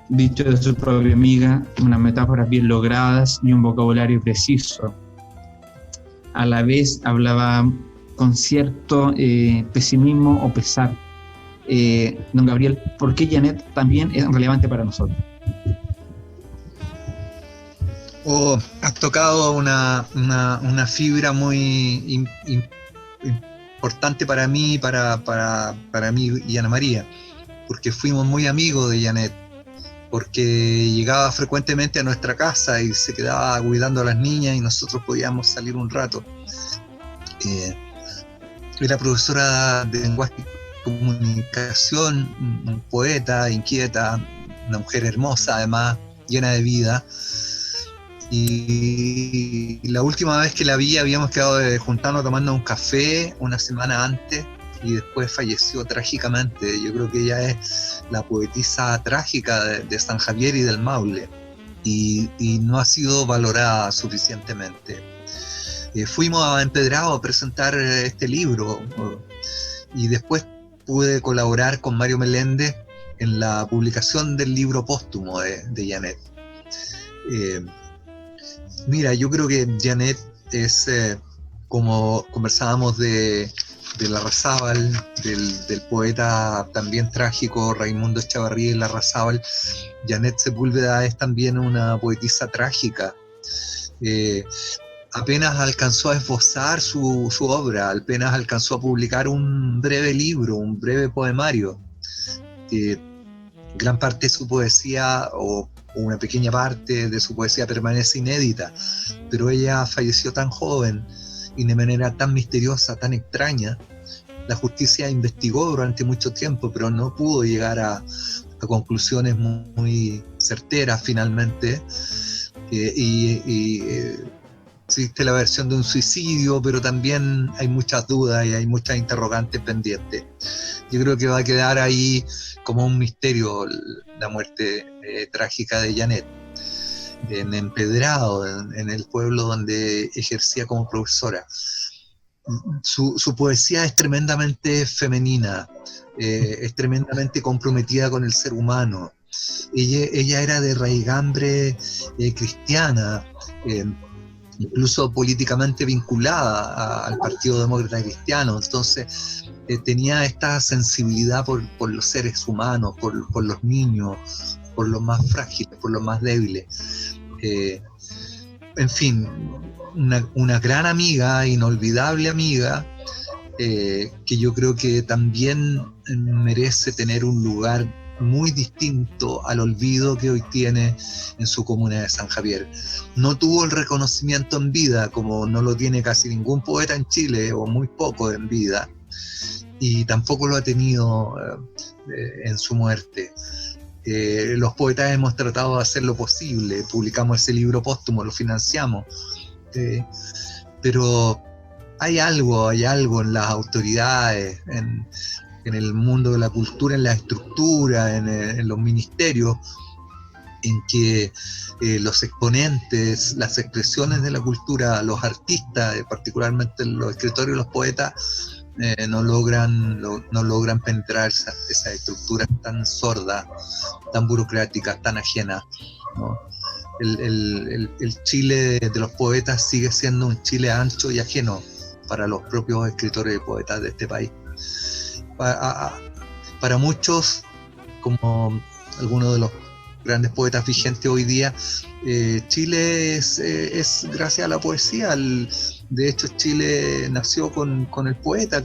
dicho de su propia amiga, unas metáforas bien logradas y un vocabulario preciso. A la vez hablaba con cierto pesimismo o pesar. Don Gabriel, ¿por qué Janet también es relevante para nosotros? Has tocado una fibra muy importante para mí, para mí y Ana María, porque fuimos muy amigos de Janet, porque llegaba frecuentemente a nuestra casa y se quedaba cuidando a las niñas y nosotros podíamos salir un rato. Era profesora de lenguaje y comunicación, un poeta, inquieta, una mujer hermosa además, llena de vida. Y la última vez que la vi habíamos quedado de juntarnos tomando un café una semana antes y después falleció trágicamente. Yo creo que ella es la poetisa trágica de San Javier y del Maule y no ha sido valorada suficientemente. Fuimos a Empedrado a presentar este libro y después pude colaborar con Mario Meléndez en la publicación del libro póstumo de Janet. Mira, yo creo que Janet es, como conversábamos de Larrazábal, del poeta también trágico Raimundo Echavarría y Larrazábal, Janet Sepúlveda es también una poetisa trágica. Apenas alcanzó a esbozar su obra, apenas alcanzó a publicar un breve libro, un breve poemario. Gran parte de su poesía, o una pequeña parte de su poesía, permanece inédita, pero ella falleció tan joven y de manera tan misteriosa, tan extraña. La justicia investigó durante mucho tiempo, pero no pudo llegar a conclusiones muy certeras finalmente. Existe la versión de un suicidio, pero también hay muchas dudas y hay muchas interrogantes pendientes. Yo creo que va a quedar ahí como un misterio la muerte trágica de Janet, en Empedrado, en el pueblo donde ejercía como profesora. Su poesía es tremendamente femenina, es tremendamente comprometida con el ser humano. Ella era de raigambre cristiana, incluso políticamente vinculada al Partido Demócrata Cristiano. Entonces tenía esta sensibilidad por los seres humanos, por los niños, por los más frágiles, por los más débiles. En fin, una gran amiga, inolvidable amiga, que yo creo que también merece tener un lugar muy distinto al olvido que hoy tiene en su comuna de San Javier. No tuvo el reconocimiento en vida, como no lo tiene casi ningún poeta en Chile, o muy poco en vida, y tampoco lo ha tenido en su muerte. Los poetas hemos tratado de hacer lo posible, publicamos ese libro póstumo, lo financiamos, pero hay algo en las autoridades, en el mundo de la cultura, en la estructura, en los ministerios, en que los exponentes, las expresiones de la cultura, los artistas, particularmente los escritores y los poetas, no logran penetrar esas estructuras tan sordas, tan burocráticas, tan ajenas, ¿no? El Chile de los poetas sigue siendo un Chile ancho y ajeno para los propios escritores y poetas de este país. Para muchos, como algunos de los grandes poetas vigentes hoy día, Chile es gracias a la poesía. De hecho, Chile nació con el poeta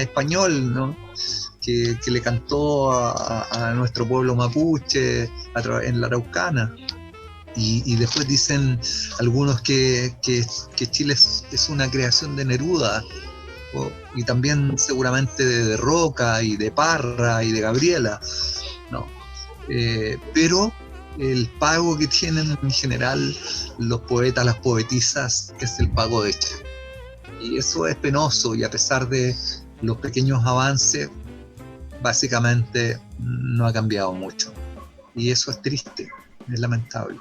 español, ¿no? que le cantó a nuestro pueblo mapuche en la Araucana. Y después dicen algunos que Chile es una creación de Neruda, y también seguramente de Roca y de Parra y de Gabriela, ¿no? Pero el pago que tienen en general los poetas, las poetisas, es el pago de hecho. Y eso es penoso, y a pesar de los pequeños avances, básicamente no ha cambiado mucho. Y eso es triste, es lamentable.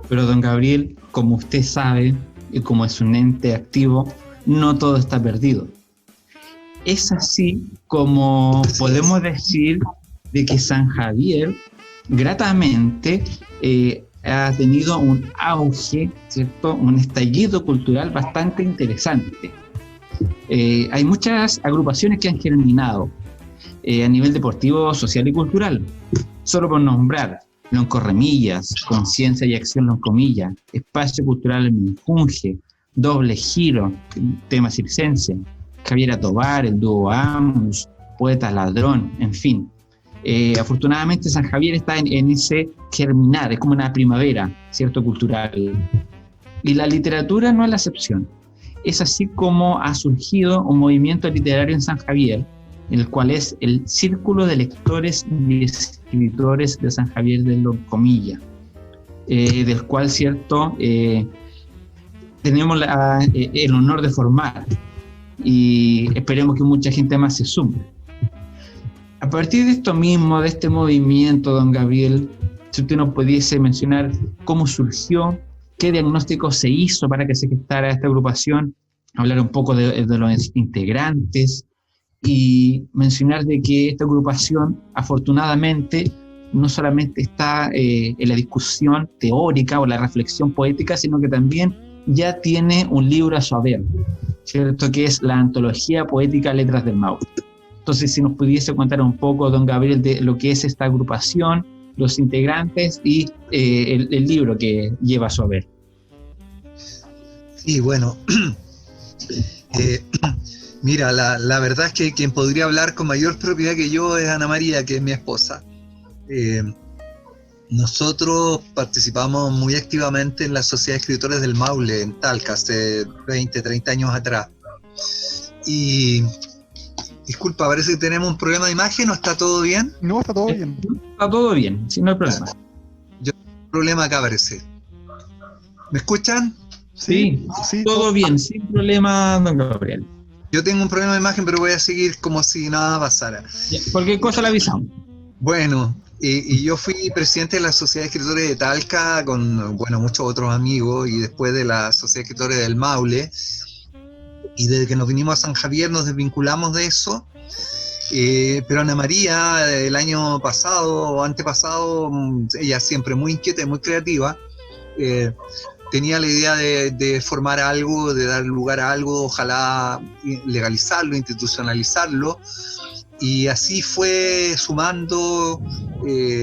Pero don Gabriel, como usted sabe, y como es un ente activo, no todo está perdido. Es así como podemos decir de que San Javier, gratamente, ha tenido un auge, ¿cierto? Un estallido cultural bastante interesante. Hay muchas agrupaciones que han germinado a nivel deportivo, social y cultural. Solo por nombrar: Loncorremillas, Conciencia y Acción Loncomilla, Espacio Cultural El Minjunje, Doble Giro, tema circense, Javiera Tobar, el dúo Amus, Poeta Ladrón, en fin. Afortunadamente San Javier está en ese germinar, es como una primavera, ¿cierto?, cultural. Y la literatura no es la excepción. Es así como ha surgido un movimiento literario en San Javier, en el cual es el Círculo de Lectores y Escritores de San Javier de Loncomilla, del cual, ¿cierto?, tenemos el honor de formar, y esperemos que mucha gente más se sume. A partir de esto mismo, de este movimiento, don Gabriel, si usted nos pudiese mencionar cómo surgió, qué diagnóstico se hizo para que se gestara esta agrupación, hablar un poco de los integrantes, y mencionar de que esta agrupación, afortunadamente, no solamente está en la discusión teórica o la reflexión poética, sino que también ya tiene un libro a su haber, ¿cierto?, que es la Antología Poética Letras del Maule. Entonces, si nos pudiese contar un poco, don Gabriel, de lo que es esta agrupación, los integrantes y el libro que lleva a su haber. Sí, bueno, mira, la verdad es que quien podría hablar con mayor propiedad que yo es Ana María, que es mi esposa. Nosotros participamos muy activamente en la Sociedad de Escritores del Maule, en Talca, hace 20, 30 años atrás. Y, disculpa, parece que tenemos un problema de imagen, ¿o está todo bien? No, está todo bien. Está todo bien, sí, no hay problema. Yo tengo un problema acá, parece. ¿Me escuchan? Sí, todo bien, sin problema, don Gabriel. Yo tengo un problema de imagen, pero voy a seguir como si nada pasara. Ya, cualquier cosa la avisamos. Bueno, y yo fui presidente de la Sociedad de Escritores de Talca con, bueno, muchos otros amigos, y después de la Sociedad de Escritores del Maule. y desde que nos vinimos a San Javier nos desvinculamos de eso. Pero Ana María, el año pasado o antepasado, ella siempre muy inquieta y muy creativa, tenía la idea de formar algo, de dar lugar a algo, ojalá legalizarlo, institucionalizarlo, y así fue sumando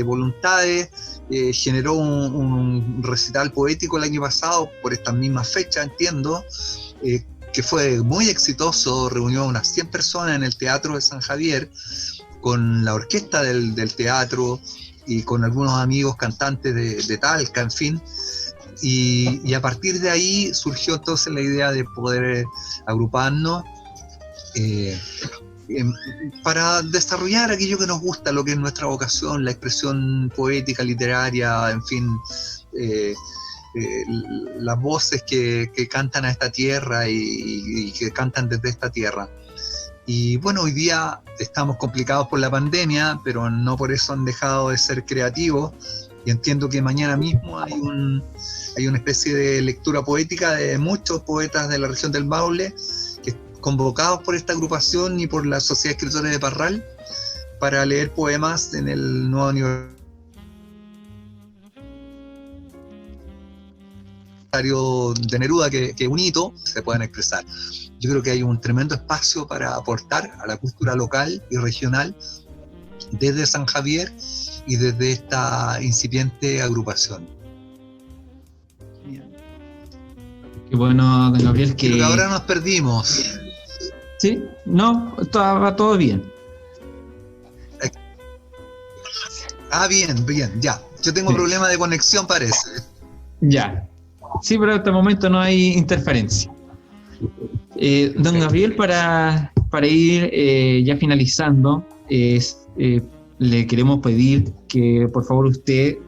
voluntades. Generó un recital poético el año pasado, por estas mismas fechas, entiendo, que fue muy exitoso, reunió unas 100 personas en el Teatro de San Javier, con la orquesta del teatro y con algunos amigos cantantes de Talca, en fin. Y a partir de ahí surgió entonces la idea de poder agruparnos para desarrollar aquello que nos gusta, lo que es nuestra vocación, la expresión poética, literaria, en fin, las voces que cantan a esta tierra y que cantan desde esta tierra. Y bueno, hoy día estamos complicados por la pandemia, pero no por eso han dejado de ser creativos, y entiendo que mañana mismo hay una especie de lectura poética de muchos poetas de la región del Maule, que convocados por esta agrupación y por la Sociedad de Escritores de Parral, para leer poemas en el nuevo aniversario de Neruda, que es un hito, se puedan expresar. Yo creo que hay un tremendo espacio para aportar a la cultura local y regional desde San Javier y desde esta incipiente agrupación. Qué bueno, don Gabriel, que... Creo que ahora nos perdimos. Sí, no, va todo bien. Bien, ya. Yo tengo problemas de conexión, parece. Ya. Sí, pero hasta el momento no hay interferencia. Don Gabriel, para ir ya finalizando, le queremos pedir que por favor usted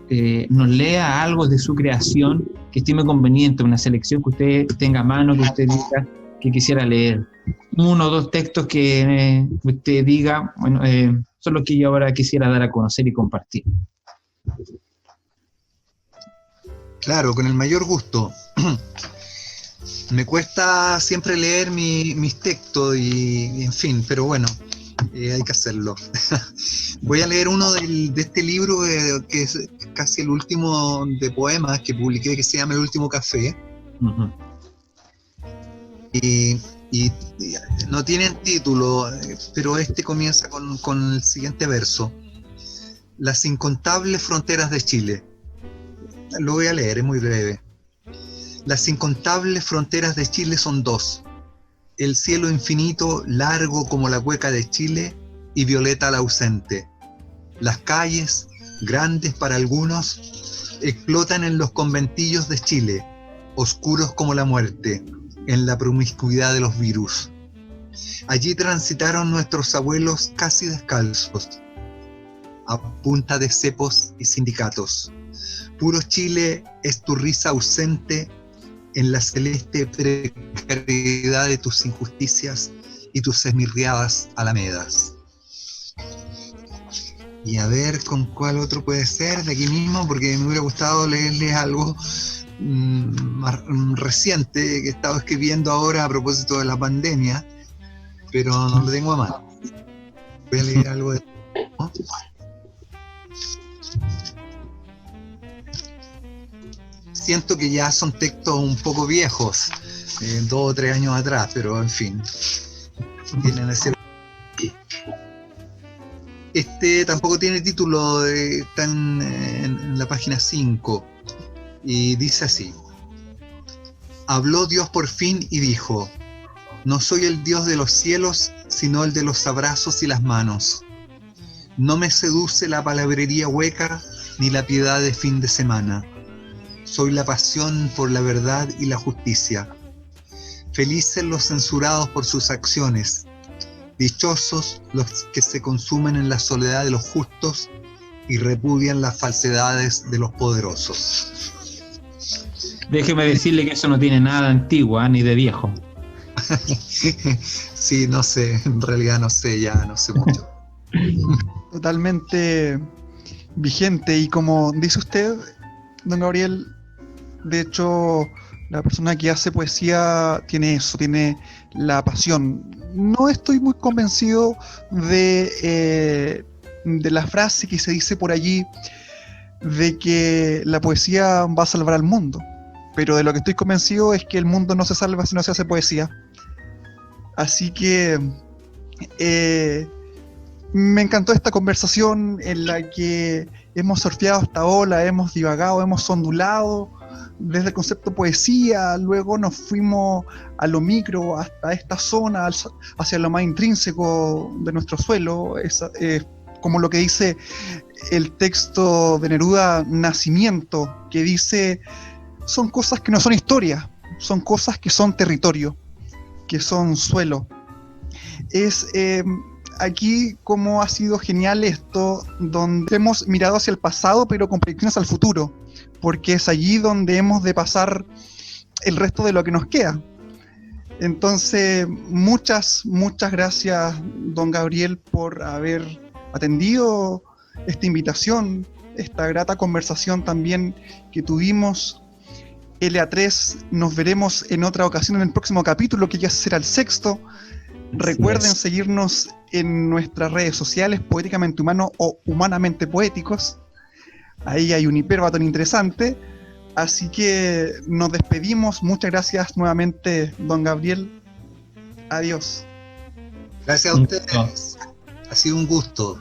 nos lea algo de su creación que estime conveniente, una selección que usted tenga a mano, que usted diga que quisiera leer. 1 o 2 textos que usted diga, bueno, son los que yo ahora quisiera dar a conocer y compartir. Claro, con el mayor gusto. Me cuesta siempre leer mis textos y en fin, pero bueno, hay que hacerlo. Voy a leer uno de este libro que es casi el último de poemas que publiqué, que se llama El Último Café. Uh-huh. Y no tienen título, pero este comienza con el siguiente verso. Las incontables fronteras de Chile. Lo voy a leer, es muy breve. Las incontables fronteras de Chile son 2. El cielo infinito, largo como la cueca de Chile, y violeta al ausente. Las calles, grandes para algunos, explotan en los conventillos de Chile, oscuros como la muerte, en la promiscuidad de los virus. Allí transitaron nuestros abuelos casi descalzos, a punta de cepos y sindicatos. Puro Chile es tu risa ausente en la celeste precariedad de tus injusticias y tus esmirriadas alamedas. Y a ver con cuál otro puede ser de aquí mismo, porque me hubiera gustado leerles algo más reciente que he estado escribiendo ahora a propósito de la pandemia, pero no lo tengo a mano. Voy a leer algo de... ¿no? Siento que ya son textos un poco viejos, 2 o 3 años atrás, pero en fin, tienen ese... Este tampoco tiene título, está en la página 5, y dice así: Habló Dios por fin y dijo: No soy el Dios de los cielos, sino el de los abrazos y las manos. No me seduce la palabrería hueca, ni la piedad de fin de semana. Soy la pasión por la verdad y la justicia. Felices los censurados por sus acciones. Dichosos los que se consumen en la soledad de los justos y repudian las falsedades de los poderosos. Déjeme decirle que eso no tiene nada de antiguo, ni de viejo. Sí, no sé, en realidad no sé, ya no sé mucho. Totalmente vigente, y como dice usted, don Gabriel, de hecho, la persona que hace poesía tiene eso, tiene la pasión. No estoy muy convencido de la frase que se dice por allí de que la poesía va a salvar al mundo, pero de lo que estoy convencido es que el mundo no se salva si no se hace poesía. Así que me encantó esta conversación en la que hemos surfeado esta ola, hemos divagado, hemos ondulado desde el concepto poesía, luego nos fuimos a lo micro, hasta esta zona, hacia lo más intrínseco de nuestro suelo, como lo que dice el texto de Neruda, Nacimiento, que dice, son cosas que no son historia, son cosas que son territorio, que son suelo. Es aquí como ha sido genial esto, donde hemos mirado hacia el pasado, pero con proyecciones al futuro, porque es allí donde hemos de pasar el resto de lo que nos queda. Entonces, muchas gracias, don Gabriel, por haber atendido esta invitación, esta grata conversación también que tuvimos. LA3, nos veremos en otra ocasión en el próximo capítulo, que ya será el 6º. Recuerden seguirnos en nuestras redes sociales, Poéticamente Humano o Humanamente Poéticos. Ahí hay un hiperbatón interesante. Así que nos despedimos. Muchas gracias nuevamente, don Gabriel. Adiós. Gracias a ustedes. Ha sido un gusto.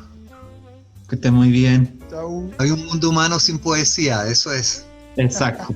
Que esté muy bien. Chau. Hay un mundo humano sin poesía, eso es. Exacto.